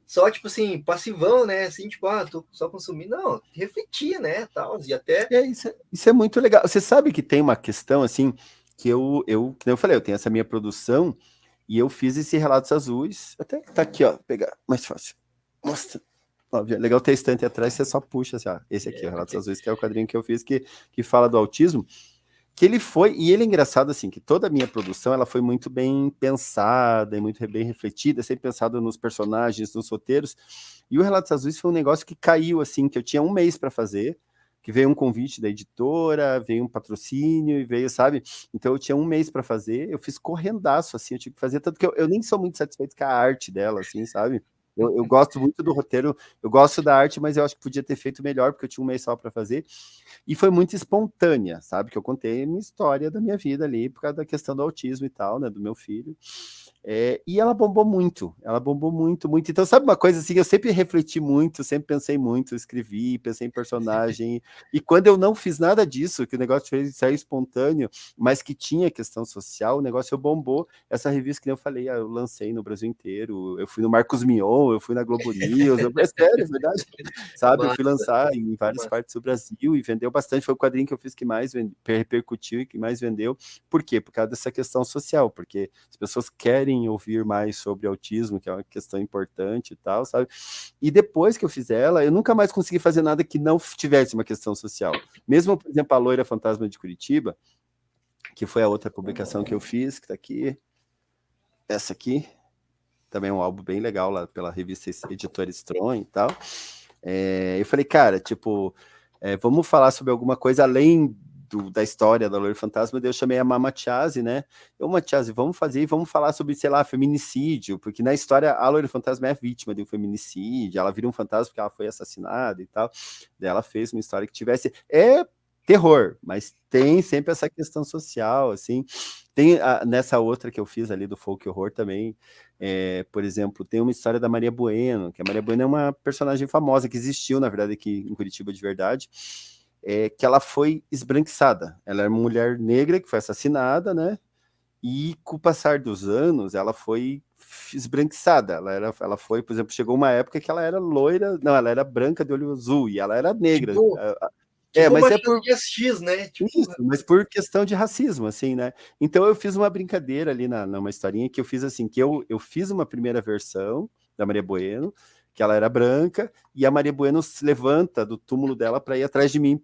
só, tipo assim, passivão, né? Assim, tipo, tô só consumindo. Não, refletir, né? Tal, e até. Isso é muito legal. Você sabe que tem uma questão, assim, que que eu falei, eu tenho essa minha produção e eu fiz esse Relatos Azuis, até tá aqui, ó, pegar, mais fácil. Nossa, ó, legal ter estante atrás, você só puxa, assim, ó, esse aqui, o Relatos Azuis, que é o quadrinho que eu fiz, que fala do autismo, que e ele é engraçado, assim, que toda a minha produção, ela foi muito bem pensada e muito bem refletida, sempre pensado nos personagens, nos roteiros, e o Relatos Azuis foi um negócio que caiu, assim, que eu tinha um mês para fazer, que veio um convite da editora, veio um patrocínio, e veio, sabe? Então eu tinha um mês para fazer, eu fiz correndaço, assim, eu tive que fazer, tanto que eu nem sou muito satisfeito com a arte dela, assim, sabe? Eu gosto muito do roteiro, eu gosto da arte, mas eu acho que podia ter feito melhor, porque eu tinha um mês só para fazer. E foi muito espontânea, sabe? Que eu contei a minha história da minha vida ali, por causa da questão do autismo e tal, né? Do meu filho. E ela bombou muito, muito. Então, sabe uma coisa assim? Eu sempre refleti muito, sempre pensei muito, escrevi, pensei em personagem. E quando eu não fiz nada disso, que o negócio fez sair espontâneo, mas que tinha questão social, o negócio bombou. Essa revista que eu falei, eu lancei no Brasil inteiro. Eu fui no Marcos Mion, eu fui na Globo News. É sério, é verdade. Sabe? Eu fui Massa, lançar em várias massa. partes do Brasil e vendeu bastante. Foi o quadrinho que eu fiz que mais repercutiu e que mais vendeu. Por quê? Por causa dessa questão social, porque as pessoas querem ouvir mais sobre autismo, que é uma questão importante e tal, sabe? E depois que eu fiz ela, eu nunca mais consegui fazer nada que não tivesse uma questão social. Mesmo, por exemplo, a Loira Fantasma de Curitiba, que foi a outra publicação que eu fiz, que tá aqui, essa aqui, também é um álbum bem legal lá pela revista Editora Strong e tal. Eu falei, cara, tipo, vamos falar sobre alguma coisa além da história da Loira Fantasma. Daí eu chamei a Mama Chazzy, né? Chazzy, vamos fazer e vamos falar sobre, sei lá, feminicídio, porque na história a Loira Fantasma é vítima de um feminicídio, ela vira um fantasma porque ela foi assassinada e tal. Daí ela fez uma história que tivesse... terror, mas tem sempre essa questão social, assim. Tem nessa outra que eu fiz ali do folk horror também, por exemplo, tem uma história da Maria Bueno, que a Maria Bueno é uma personagem famosa que existiu, na verdade, aqui em Curitiba de verdade, que ela foi esbranquiçada. Ela era uma mulher negra que foi assassinada, né? E com o passar dos anos, ela foi esbranquiçada. Ela foi, por exemplo, chegou uma época que ela era loira, não, ela era branca de olho azul e ela era negra. Tipo Mas Machado de Assis, né? Tipo... Isso, mas por questão de racismo, assim, né? Então eu fiz uma brincadeira ali numa historinha que eu fiz assim, que eu fiz uma primeira versão da Maria Bueno, que ela era branca, e a Maria Bueno se levanta do túmulo dela para ir atrás de mim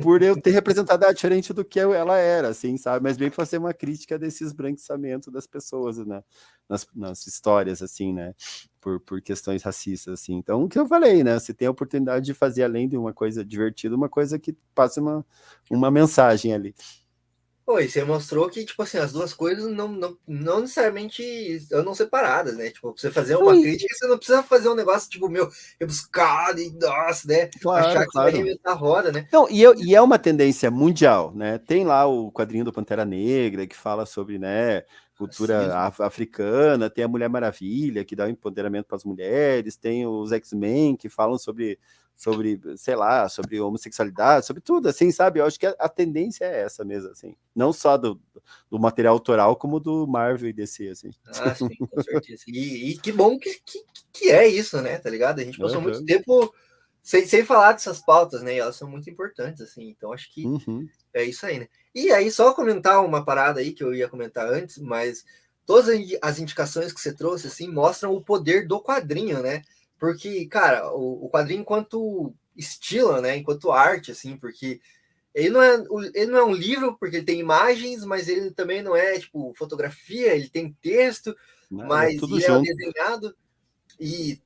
por eu ter representado ela diferente do que ela era, assim, sabe? Mas bem fazer uma crítica desse esbranquiçamento das pessoas, né? Nas histórias, assim, né? Por questões racistas, assim. Então, o que eu falei, né? Você tem a oportunidade de fazer, além de uma coisa divertida, uma coisa que passe uma mensagem ali. Pô, e você mostrou que, tipo assim, as duas coisas não necessariamente andam separadas, né? Tipo, pra você fazer uma Ui, crítica, você não precisa fazer um negócio, tipo, meu, rebuscado e, nossa, né? claro, Achar que você vai claro. reinventar a roda, né? Não, e é uma tendência mundial, né? Tem lá o quadrinho do Pantera Negra, que fala sobre, né, cultura Racismo. africana, tem a Mulher Maravilha, que dá um empoderamento para as mulheres, tem os X-Men, que falam sobre, sei lá, sobre homossexualidade, sobre tudo, assim, sabe? Eu acho que a tendência é essa mesmo, assim. Não só do material autoral, como do Marvel e DC, assim. Ah, sim, com certeza. E que bom que é isso, né? Tá ligado? A gente passou muito Uhum, tempo sem falar dessas pautas, né? E elas são muito importantes, assim. Então, acho que uhum. é isso aí, né? E aí, só comentar uma parada aí que eu ia comentar antes, mas todas as indicações que você trouxe, assim, mostram o poder do quadrinho, né? Porque, cara, o quadrinho enquanto estilo, né? Enquanto arte, assim, porque ele não é um livro, porque ele tem imagens, mas ele também não é, tipo, fotografia, ele tem texto, Nada, mas tudo ele é junto. desenhado. E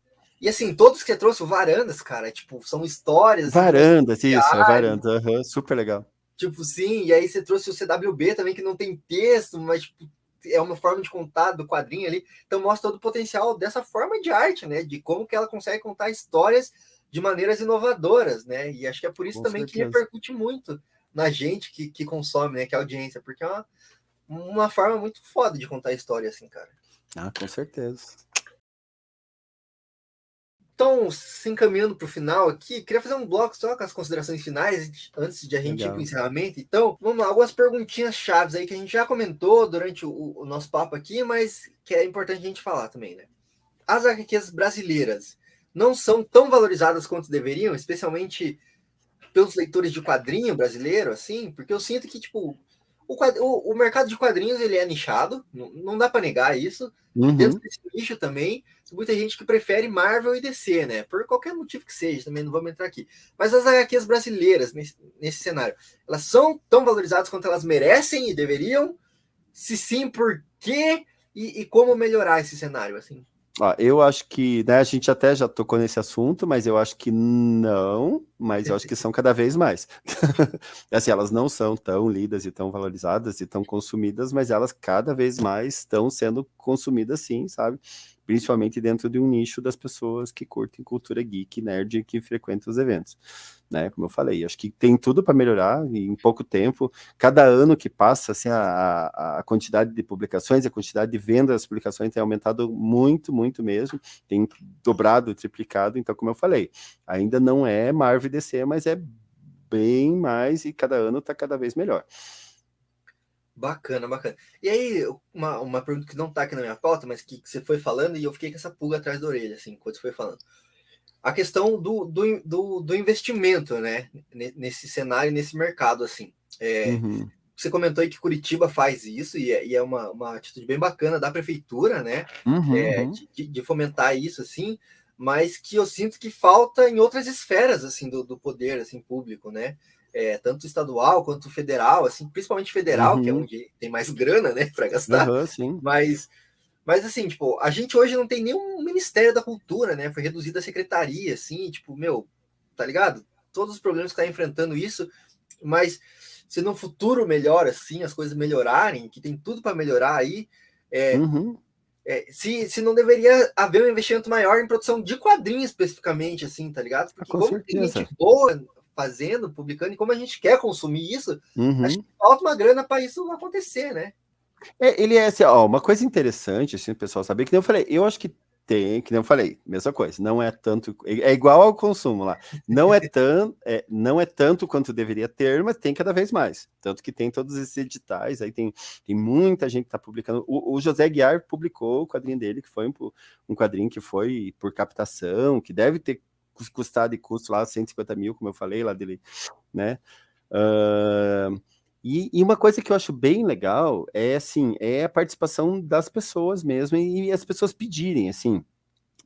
assim, todos que você trouxe, o Varandas, cara, tipo, são histórias, assim, que não são Varandas, isso, é diárias, varanda, uhum, super legal. tipo, sim, e aí você trouxe o CWB também, que não tem texto, mas, tipo, é uma forma de contar do quadrinho ali, então mostra todo o potencial dessa forma de arte, né, de como que ela consegue contar histórias de maneiras inovadoras, né, e acho que é por isso Com também que certeza. repercute muito na gente que consome, né, que é a audiência, porque é uma forma muito foda de contar história, assim, cara. Ah, com certeza. Então, se encaminhando para o final aqui, queria fazer um bloco só com as considerações finais, antes de a gente ir para o Legal. encerramento. Então, vamos lá, algumas perguntinhas chaves aí que a gente já comentou durante o nosso papo aqui, mas que é importante a gente falar também, né? As HQs brasileiras não são tão valorizadas quanto deveriam, especialmente pelos leitores de quadrinho brasileiro, assim, porque eu sinto que, tipo, o mercado de quadrinhos ele é nichado, não dá para negar isso. E dentro Uhum. desse nicho também, tem muita gente que prefere Marvel e DC, né? Por qualquer motivo que seja, também não vamos entrar aqui. Mas as HQs brasileiras, nesse cenário, elas são tão valorizadas quanto elas merecem e deveriam? Se sim, por quê? E como melhorar esse cenário, assim? Ó, eu acho que, né, a gente até já tocou nesse assunto, mas eu acho que não, mas eu acho que são cada vez mais. Assim, elas não são tão lidas e tão valorizadas e tão consumidas, mas elas cada vez mais estão sendo consumidas sim, sabe? Principalmente dentro de um nicho das pessoas que curtem cultura geek, nerd e que frequentam os eventos, né? Como eu falei, acho que tem tudo para melhorar e em pouco tempo. Cada ano que passa, assim, a quantidade de publicações, a quantidade de vendas das publicações tem aumentado muito, muito mesmo, tem dobrado, triplicado, então, como eu falei, ainda não é Marvel e DC, mas é bem mais e cada ano está cada vez melhor. Bacana, bacana. E aí, uma pergunta que não está aqui na minha pauta, mas que você foi falando e eu fiquei com essa pulga atrás da orelha, assim, enquanto você foi falando. A questão do investimento, né, nesse cenário, nesse mercado, assim. Uhum, Você comentou aí que Curitiba faz isso, e é uma atitude bem bacana da prefeitura, né, uhum, uhum. de fomentar isso, assim, mas que eu sinto que falta em outras esferas, assim, do poder, assim, público, né, tanto estadual quanto federal, assim, principalmente federal, que é Uhum, onde tem mais grana, né, para gastar, uhum, sim. mas assim, tipo, a gente hoje não tem nenhum Ministério da Cultura, né? Foi reduzida a secretaria, assim, tipo, meu, tá ligado? Todos os problemas que tá enfrentando isso, mas se no futuro melhor, assim, as coisas melhorarem, que tem tudo para melhorar aí, é, Uhum, se não deveria haver um investimento maior em produção de quadrinhos especificamente, assim, tá ligado? Porque com como tem certeza. gente boa fazendo, publicando, e como a gente quer consumir isso, acho Uhum. que falta uma grana para isso acontecer, né? Ele é assim, ó, uma coisa interessante, assim, o pessoal saber, que nem eu falei, eu acho que tem, que nem eu falei, mesma coisa, não é tanto, é igual ao consumo lá, não é tanto quanto deveria ter, mas tem cada vez mais, tanto que tem todos esses editais, aí tem muita gente que está publicando, o José Guiar publicou o quadrinho dele, que foi um quadrinho que foi por captação, que deve ter custado e custo lá 150 mil, como eu falei, lá dele, né, Uh, e uma coisa que eu acho bem legal é assim, é a participação das pessoas mesmo e as pessoas pedirem, assim.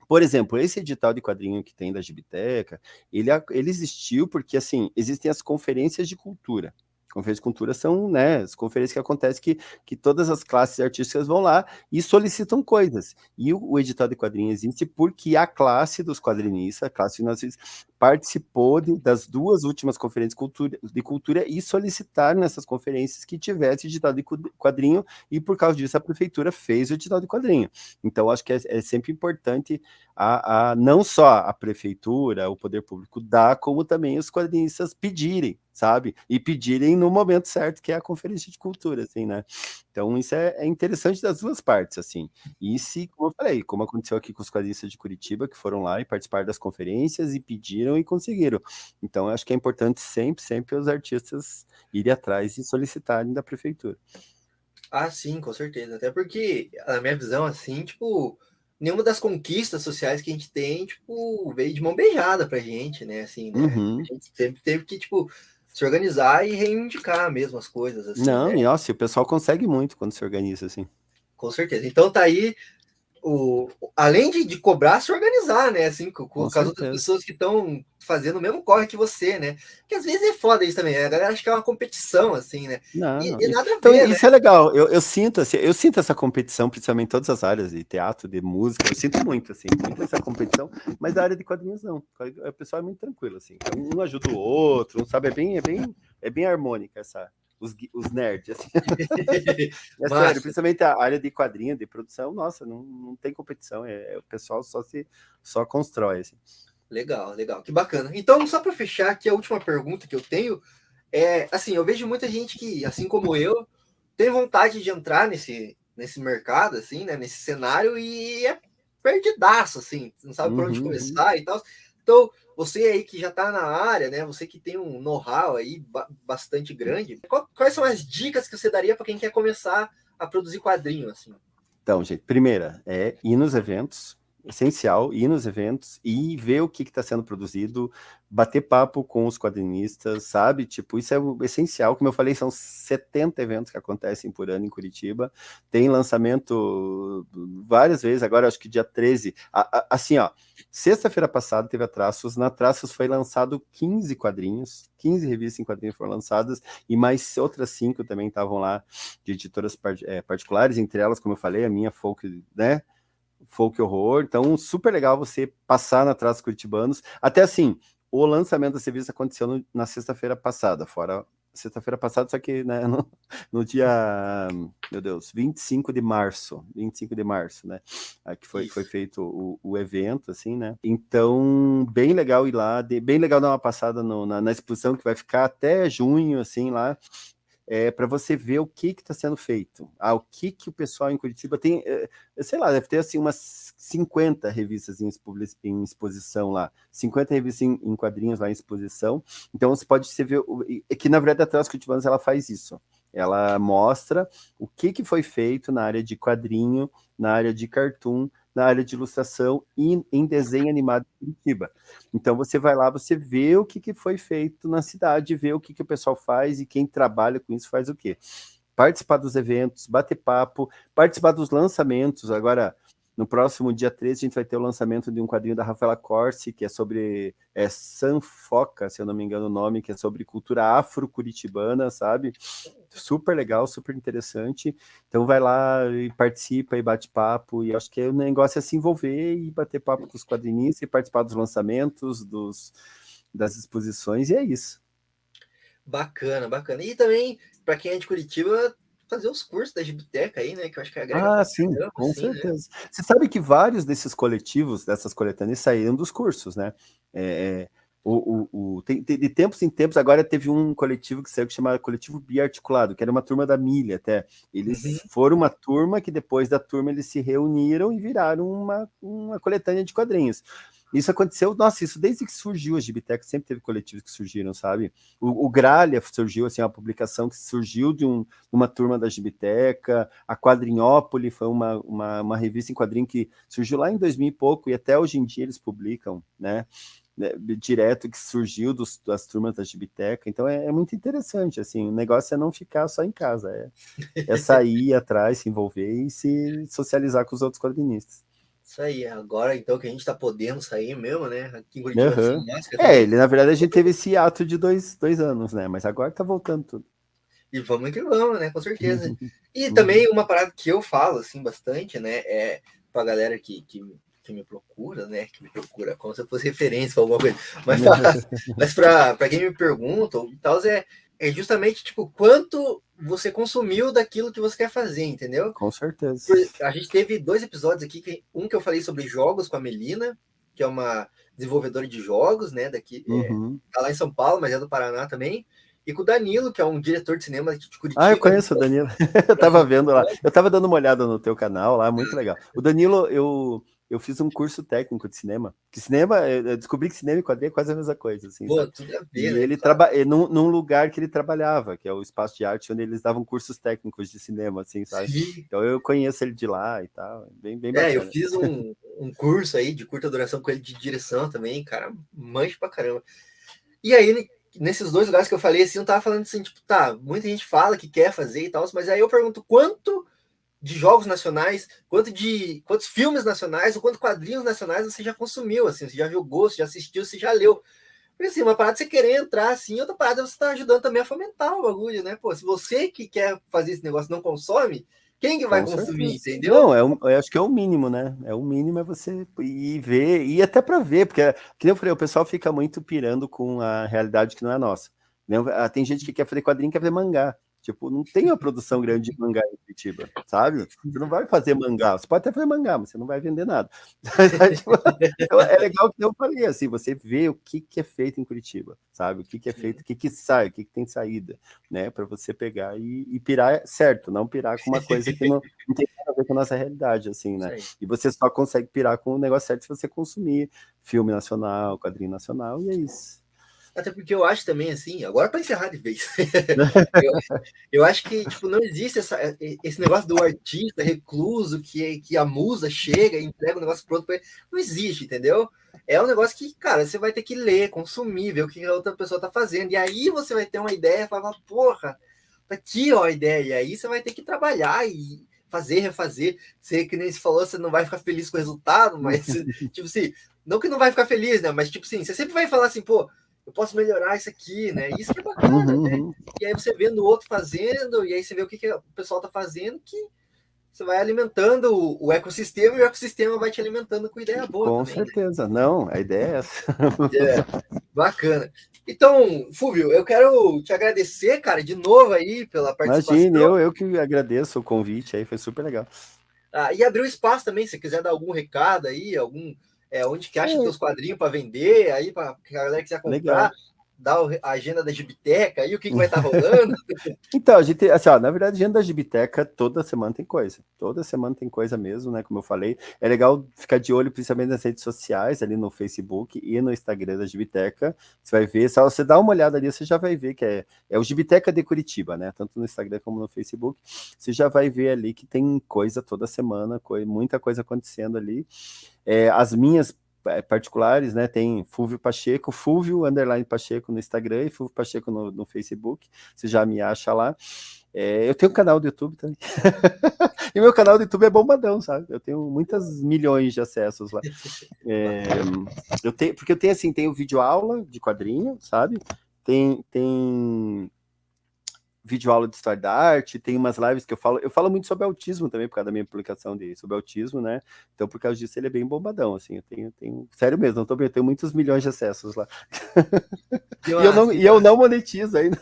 Por exemplo, esse edital de quadrinho que tem da Gibiteca, ele existiu porque, assim, existem as conferências de cultura. Conferências de cultura são, né, as conferências que acontecem que todas as classes artísticas vão lá e solicitam coisas. E o edital de quadrinho existe porque a classe dos quadrinistas, a classe de nós participou das duas últimas conferências de cultura e solicitaram nessas conferências que tivesse edital de quadrinho, e por causa disso a prefeitura fez o edital de quadrinho. Então, acho que é sempre importante não só a prefeitura, o poder público dar, como também os quadrinistas pedirem, sabe? E pedirem no momento certo, que é a conferência de cultura, assim, né? Então, isso é interessante das duas partes, assim. E se, como eu falei, como aconteceu aqui com os quadrinistas de Curitiba, que foram lá e participaram das conferências e pediram e conseguiram. Então, acho que é importante sempre os artistas irem atrás e solicitarem da prefeitura. Ah, sim, com certeza. Até porque, na minha visão, assim, tipo, nenhuma das conquistas sociais que a gente tem, tipo, veio de mão beijada pra gente, né? Assim, né? Uhum. A gente sempre teve que, tipo, se organizar e reivindicar mesmo as coisas, assim, Não, né? e nossa, o pessoal consegue muito quando se organiza, assim. Com certeza. Então tá aí além de cobrar, se organizar, né? Assim, Com com as outras certeza. pessoas que estão fazendo o mesmo corre que você, né? Porque às vezes é foda isso também, né? A galera acha que é uma competição, assim, né? Não, E nada a então ver, né? isso é legal. Eu sinto, assim, eu sinto essa competição, principalmente em todas as áreas, de teatro, de música. Eu sinto muito, assim, muito essa competição, mas da área de quadrinhos não. O pessoal é muito tranquilo, assim. Um ajuda o outro, sabe? É bem harmônica os nerds, assim. É sério, Massa, principalmente a área de quadrinho, de produção, nossa, não tem competição. O pessoal só constrói, assim. legal, legal, que bacana. Então, só para fechar aqui, a última pergunta que eu tenho é, assim, eu vejo muita gente que, assim como eu, tem vontade de entrar nesse mercado, assim, né? Nesse cenário e é perdidaço, assim, não sabe por onde Uhum, uhum. começar e tal. Então, você aí que já está na área, né? Você que tem um know-how aí bastante grande, quais são as dicas que você daria para quem quer começar a produzir quadrinho, assim? Então, gente, primeira é ir nos eventos, essencial, ir nos eventos e ver o que está sendo produzido, bater papo com os quadrinistas, sabe? Tipo, isso é o essencial. Como eu falei, são 70 eventos que acontecem por ano em Curitiba. Tem lançamento várias vezes, agora acho que dia 13. Assim, ó, sexta-feira passada teve a Traços, na Traços foi lançado 15 quadrinhos, 15 revistas em quadrinhos foram lançadas, e mais outras 5 também estavam lá, de editoras particulares, entre elas, como eu falei, a minha Folk, né? Folk Horror. Então, super legal você passar na Traços Curitibanos. Até assim, o lançamento da revista aconteceu na sexta-feira passada, fora sexta-feira passada, só que né, no dia, meu Deus, 25 de março, 25 de março, né? Que foi Isso. feito o evento, assim, né? Então, bem legal ir lá, bem legal dar uma passada na exposição, que vai ficar até junho, assim, lá, para você ver o que está sendo feito. O que o pessoal em Curitiba tem, sei lá, deve ter assim umas 50 revistas em exposição lá, 50 revistas em quadrinhos lá em exposição. Então você pode ver que na verdade a Traços Curitibanos ela faz isso. Ela mostra o que foi feito na área de quadrinho, na área de cartoon, na área de ilustração e em desenho animado em Curitiba. Então você vai lá, você vê o que foi feito na cidade, vê o que o pessoal faz e quem trabalha com isso faz o quê. Participar dos eventos, bater papo, participar dos lançamentos. Agora, no próximo dia 13, a gente vai ter o lançamento de um quadrinho da Rafaela Corsi, que é sobre Sanfoca, se eu não me engano o nome, que é sobre cultura afro-curitibana, sabe? Super legal, super interessante. Então vai lá e participa e bate papo, e acho que o negócio é se envolver e bater papo com os quadrinistas e participar dos lançamentos, das exposições, e é isso. Bacana, bacana. E também, para quem é de Curitiba, fazer os cursos da Gibiteca aí, né? Que eu acho que agrega pra Sim, caramba, com assim, né? certeza. Você sabe que vários desses coletivos, dessas coletâneas, saíram dos cursos, né? É, de tempos em tempos, agora teve um coletivo que saiu que chamava Coletivo Biarticulado, que era uma turma da Milha até. Uhum. Eles foram uma turma que depois da turma eles se reuniram e viraram uma coletânea de quadrinhos. Isso aconteceu, nossa, isso desde que surgiu a Gibiteca, sempre teve coletivos que surgiram, sabe? O Gralha surgiu, assim, uma publicação que surgiu de uma turma da Gibiteca, a Quadrinhópole foi uma revista em quadrinho que surgiu lá em 2000 e pouco, e até hoje em dia eles publicam, né? Direto, que surgiu das turmas da Gibiteca. Então é muito interessante, assim, o negócio é não ficar só em casa, é sair atrás, se envolver e se socializar com os outros quadrinistas. Isso aí, agora então que a gente tá podendo sair mesmo, né? Aqui em Curitiba sem máscara É, também. ele, na verdade, a gente teve esse ato de dois anos, né? Mas agora tá voltando tudo. E vamos que vamos, né? Com certeza. E Uhum. também uma parada que eu falo, assim, bastante, né? É pra galera que me procura, né? Que me procura como se eu fosse referência pra alguma coisa. Mas pra quem me pergunta e tal, é justamente, tipo, quanto você consumiu daquilo que você quer fazer, entendeu? Com certeza. A gente teve 2 episódios aqui, um que eu falei sobre jogos com a Melina, que é uma desenvolvedora de jogos, né? Daqui, Uhum. tá lá em São Paulo, mas é do Paraná também. E com o Danilo, que é um diretor de cinema aqui de Ah, eu Curitiba. conheço o Danilo. Eu tava vendo lá. Eu tava dando uma olhada no teu canal lá, muito legal. O Danilo, eu fiz um curso técnico de cinema. Que cinema, eu descobri que cinema e quadrinho é quase a mesma coisa, assim, Pô, sabe? tudo a ver, E né? ele Claro. trabalha num lugar que ele trabalhava, que é o espaço de arte, onde eles davam cursos técnicos de cinema, assim, sabe? Sim. Então eu conheço ele de lá e tal, bem Eu bacana. fiz um curso aí de curta duração com ele de direção também, cara, manjo pra caramba. E aí, nesses 2 lugares que eu falei, assim, eu tava falando assim, tipo, tá, muita gente fala que quer fazer e tal, mas aí eu pergunto quanto de jogos nacionais, quantos filmes nacionais ou quantos quadrinhos nacionais você já consumiu, assim, você já jogou, você já assistiu, você já leu. Porque assim, uma parada é você querer entrar assim, outra parada é você tá ajudando também a fomentar o bagulho, né? Pô, se você que quer fazer esse negócio não consome, quem que vai Com consumir, certeza. entendeu? Não, eu acho que é o mínimo, né? É o mínimo é você ir ver, e até para ver, porque, que nem eu falei, o pessoal fica muito pirando com a realidade que não é nossa. Né? Tem gente que quer fazer quadrinho, quer ver mangá. Tipo, não tem uma produção grande de mangá em Curitiba, sabe? Você não vai fazer mangá. Você pode até fazer mangá, mas você não vai vender nada. Tipo, então, é legal que eu falei, assim, você vê o que é feito em Curitiba, sabe? O que é feito, Sim. o que sai, o que tem saída, né? Para você pegar e pirar certo, não pirar com uma coisa que não tem nada a ver com a nossa realidade, assim, Isso né? aí. E você só consegue pirar com o negócio certo se você consumir filme nacional, quadrinho nacional, e é isso. Até porque eu acho também, assim, agora para encerrar de vez, eu, eu acho que tipo, não existe esse negócio do artista recluso que a musa chega e entrega o negócio pronto para ele. Não existe, entendeu? É um negócio que, cara, você vai ter que ler, consumir, ver o que a outra pessoa tá fazendo. E aí você vai ter uma ideia e falar, porra, tá aqui ó, a ideia. E aí você vai ter que trabalhar e fazer, refazer. Você, que nem se falou, você não vai ficar feliz com o resultado, mas, tipo assim, não que não vai ficar feliz, né? Mas, tipo assim, você sempre vai falar assim, pô, eu posso melhorar isso aqui, né? Isso que é bacana, Uhum, né? uhum. E aí você vê no outro fazendo, e aí você vê o que o pessoal tá fazendo, que você vai alimentando o ecossistema e o ecossistema vai te alimentando com ideia boa Com também, né? certeza. Não, a ideia é essa. É, bacana. Então, Fúvio, eu quero te agradecer, cara, de novo aí pela Imagine, participação. eu que agradeço o convite aí, foi super legal. E abrir o espaço também, se quiser dar algum recado aí, onde que acha teus É, quadrinhos para vender, aí para a galera que quiser comprar, legal. dá a agenda da Gibiteca, aí o que vai estar rolando. Então, a gente, assim, ó, na verdade, dentro da Gibiteca, toda semana tem coisa. Toda semana tem coisa mesmo, né? Como eu falei. É legal ficar de olho, principalmente nas redes sociais, ali no Facebook e no Instagram da Gibiteca. Você vai ver, só você dá uma olhada ali, você já vai ver que é o Gibiteca de Curitiba, né? Tanto no Instagram como no Facebook. Você já vai ver ali que tem coisa toda semana, muita coisa acontecendo ali. As minhas particulares, né? Tem Fúvio Pacheco, Fúvio _ Pacheco no Instagram e Fúvio Pacheco no Facebook. Você já me acha lá. Eu tenho um canal do YouTube também. E meu canal do YouTube é bombadão, sabe? Eu tenho muitas milhões de acessos lá. É, porque eu tenho assim, tenho vídeo aula de quadrinho, sabe? Tem vídeo aula de história da arte, tem umas lives que eu falo muito sobre autismo também, por causa da minha publicação sobre autismo, né? Então, por causa disso, ele é bem bombadão, assim, eu tenho sério mesmo, não tô bem, eu tenho muitos milhões de acessos lá. Que E massa. eu não monetizo ainda.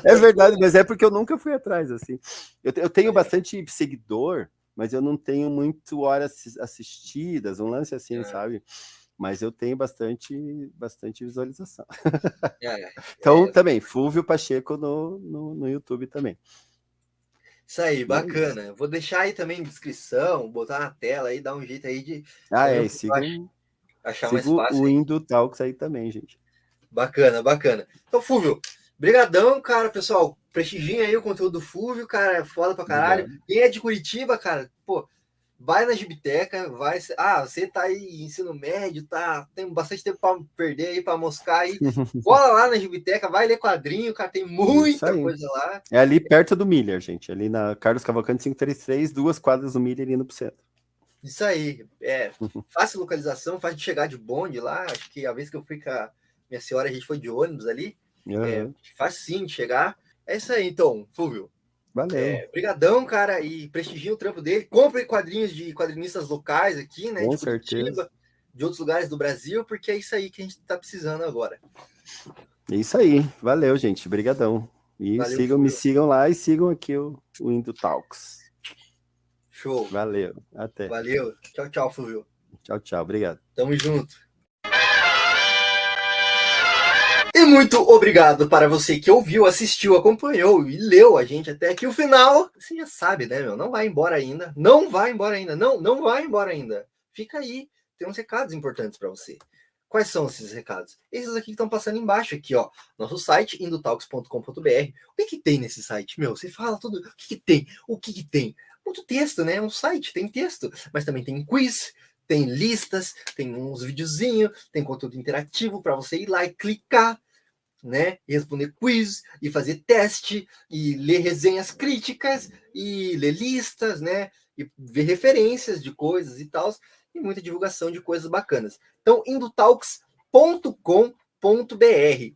É verdade, mas é porque eu nunca fui atrás, assim. Eu tenho bastante seguidor, mas eu não tenho muito horas assistidas, um lance assim, sabe? Mas eu tenho bastante visualização. Então, É, também, Fúvio Pacheco no YouTube também. isso aí, E é isso. bacana. Vou deixar aí também em descrição, botar na tela aí, dar um jeito aí de Ah, também o pessoal sigo, achar mais sigo fácil o aí. Indo Talks aí também, gente. Bacana, bacana. Então, Fúvio, brigadão, cara, pessoal. Prestigiem aí o conteúdo do Fúvio, cara, é foda pra caralho. Obrigado. Quem é de Curitiba, cara, pô, vai na Gibiteca, vai. Você tá aí em ensino médio, tá? Tem bastante tempo pra perder aí, pra moscar aí. Cola lá na Gibiteca, vai ler quadrinho, cara, tem Isso muita aí. coisa lá. É ali perto do Miller, gente. Ali na Carlos Cavalcante 533, 2 quadras do Miller indo pro centro. Isso aí. Fácil localização, fácil de chegar de bonde lá. Acho que a vez que eu fui com a minha senhora, a gente foi de ônibus ali. Fácil sim de chegar. É isso aí, então, Fúvio. Valeu. Brigadão, cara, e prestigiem o trampo dele. Compre quadrinhos de quadrinistas locais aqui, né? Com de Curitiba, certeza. de outros lugares do Brasil, porque é isso aí que a gente tá precisando agora. É isso aí. Valeu, gente. Brigadão. E Valeu, me sigam lá e sigam aqui o Indo Talks. Show. Valeu. Até. Valeu. Tchau, tchau, Fúvio. Tchau, tchau. Obrigado. Tamo junto. E muito obrigado para você que ouviu, assistiu, acompanhou e leu a gente até aqui o final. Você já sabe, né, meu? Não vai embora ainda. Não vai embora ainda. Não vai embora ainda. Fica aí. Tem uns recados importantes para você. Quais são esses recados? Esses aqui que estão passando embaixo aqui, ó. Nosso site, indotalks.com.br. O que tem nesse site, meu? Você fala tudo. O que tem? O que tem? Muito texto, né? É um site, tem texto. Mas também tem quiz, tem listas, tem uns videozinhos, tem conteúdo interativo para você ir lá e clicar, né? E responder quiz, e fazer teste, e ler resenhas críticas, e ler listas, né? E ver referências de coisas e tal, e muita divulgação de coisas bacanas. Então, indotalks.com.br.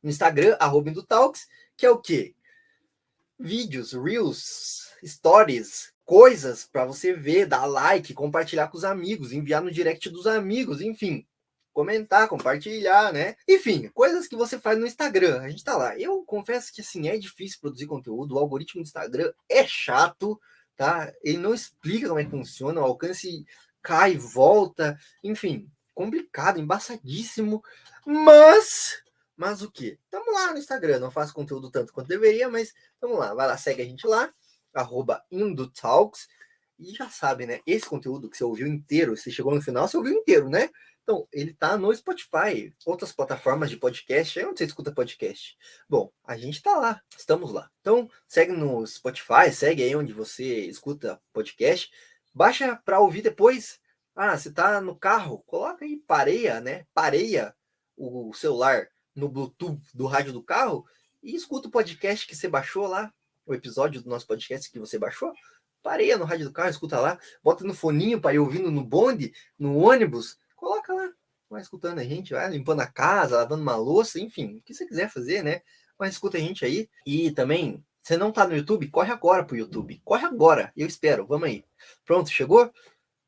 No Instagram, @indotalks, que é o quê? Vídeos, reels, stories, coisas para você ver, dar like, compartilhar com os amigos, enviar no direct dos amigos, enfim. Comentar, compartilhar, né? Enfim, coisas que você faz no Instagram. A gente tá lá. Eu confesso que, assim, é difícil produzir conteúdo. O algoritmo do Instagram é chato, tá? Ele não explica como é que funciona. O alcance cai, volta. Enfim, complicado, embaçadíssimo. Mas o quê? Tamo lá no Instagram. Não faço conteúdo tanto quanto deveria, mas tamo lá. Vai lá, segue a gente lá. @indotalks. E já sabe, né? Esse conteúdo que você ouviu inteiro, você chegou no final, você ouviu inteiro, né? Então, ele tá no Spotify, outras plataformas de podcast, é onde você escuta podcast. Bom, a gente tá lá, estamos lá. Então, segue no Spotify, segue aí onde você escuta podcast, baixa para ouvir depois. Ah, você tá no carro, coloca aí, pareia o celular no Bluetooth do rádio do carro e escuta o podcast que você baixou lá, o episódio do nosso podcast que você baixou. Pareia no rádio do carro, escuta lá, bota no foninho para ir ouvindo no bonde, no ônibus, coloca lá, vai escutando a gente, vai limpando a casa, lavando uma louça, enfim, o que você quiser fazer, né? Mas escuta a gente aí. E também, se não tá no YouTube, corre agora pro YouTube. Corre agora, eu espero, vamos aí. Pronto, chegou?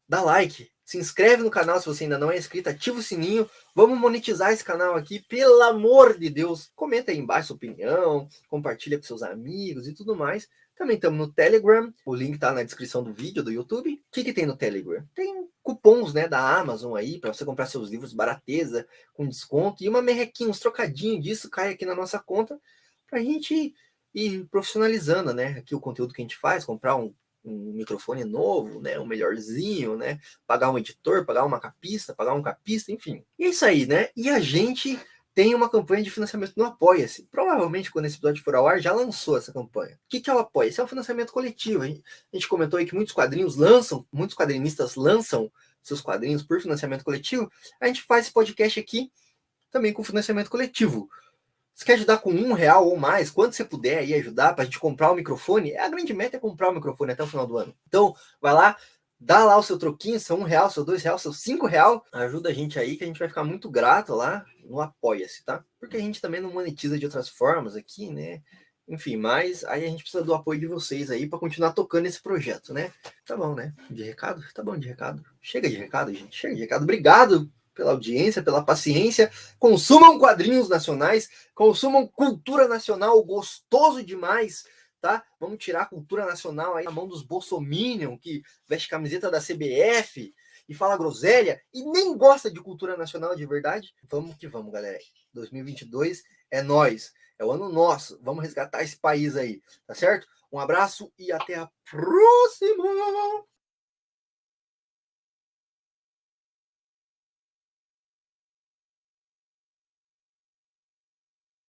Dá like, se inscreve no canal se você ainda não é inscrito, ativa o sininho, vamos monetizar esse canal aqui, pelo amor de Deus. Comenta aí embaixo sua opinião, compartilha com seus amigos e tudo mais. Também estamos no Telegram, o link tá na descrição do vídeo do YouTube. O que tem no Telegram? Tem cupons, né, da Amazon aí, para você comprar seus livros barateza, com desconto, e uma merrequinha, uns trocadinhos disso cai aqui na nossa conta, pra gente ir profissionalizando, né, aqui o conteúdo que a gente faz, comprar um microfone novo, né, um melhorzinho, né, pagar um editor, pagar uma capista, pagar um capista, enfim. E é isso aí, né, e a gente tem uma campanha de financiamento no Apoia-se. Provavelmente, quando esse episódio for ao ar, já lançou essa campanha. O que é o Apoia-se? É um financiamento coletivo. A gente comentou aí que muitos quadrinistas lançam seus quadrinhos por financiamento coletivo. A gente faz esse podcast aqui também com financiamento coletivo. Você quer ajudar com R$1 ou mais, quanto você puder aí ajudar para a gente comprar o microfone, a grande meta é comprar o microfone até o final do ano. Então, vai lá, dá lá o seu troquinho, seu R$1, seu R$2, seu R$5, ajuda a gente aí que a gente vai ficar muito grato lá no Apoia-se, tá? Porque a gente também não monetiza de outras formas aqui, né? Enfim, mas aí a gente precisa do apoio de vocês aí para continuar tocando esse projeto, né? Tá bom, né? De recado? Tá bom de recado. Chega de recado, gente. Chega de recado. Obrigado pela audiência, pela paciência. Consumam quadrinhos nacionais, consumam cultura nacional, gostoso demais, tá? Vamos tirar a cultura nacional aí na mão dos bolsominion, que veste camiseta da CBF e fala groselha e nem gosta de cultura nacional de verdade. Vamos que vamos, galera. 2022 é nós, é o ano nosso. Vamos resgatar esse país aí, tá certo? Um abraço e até a próxima!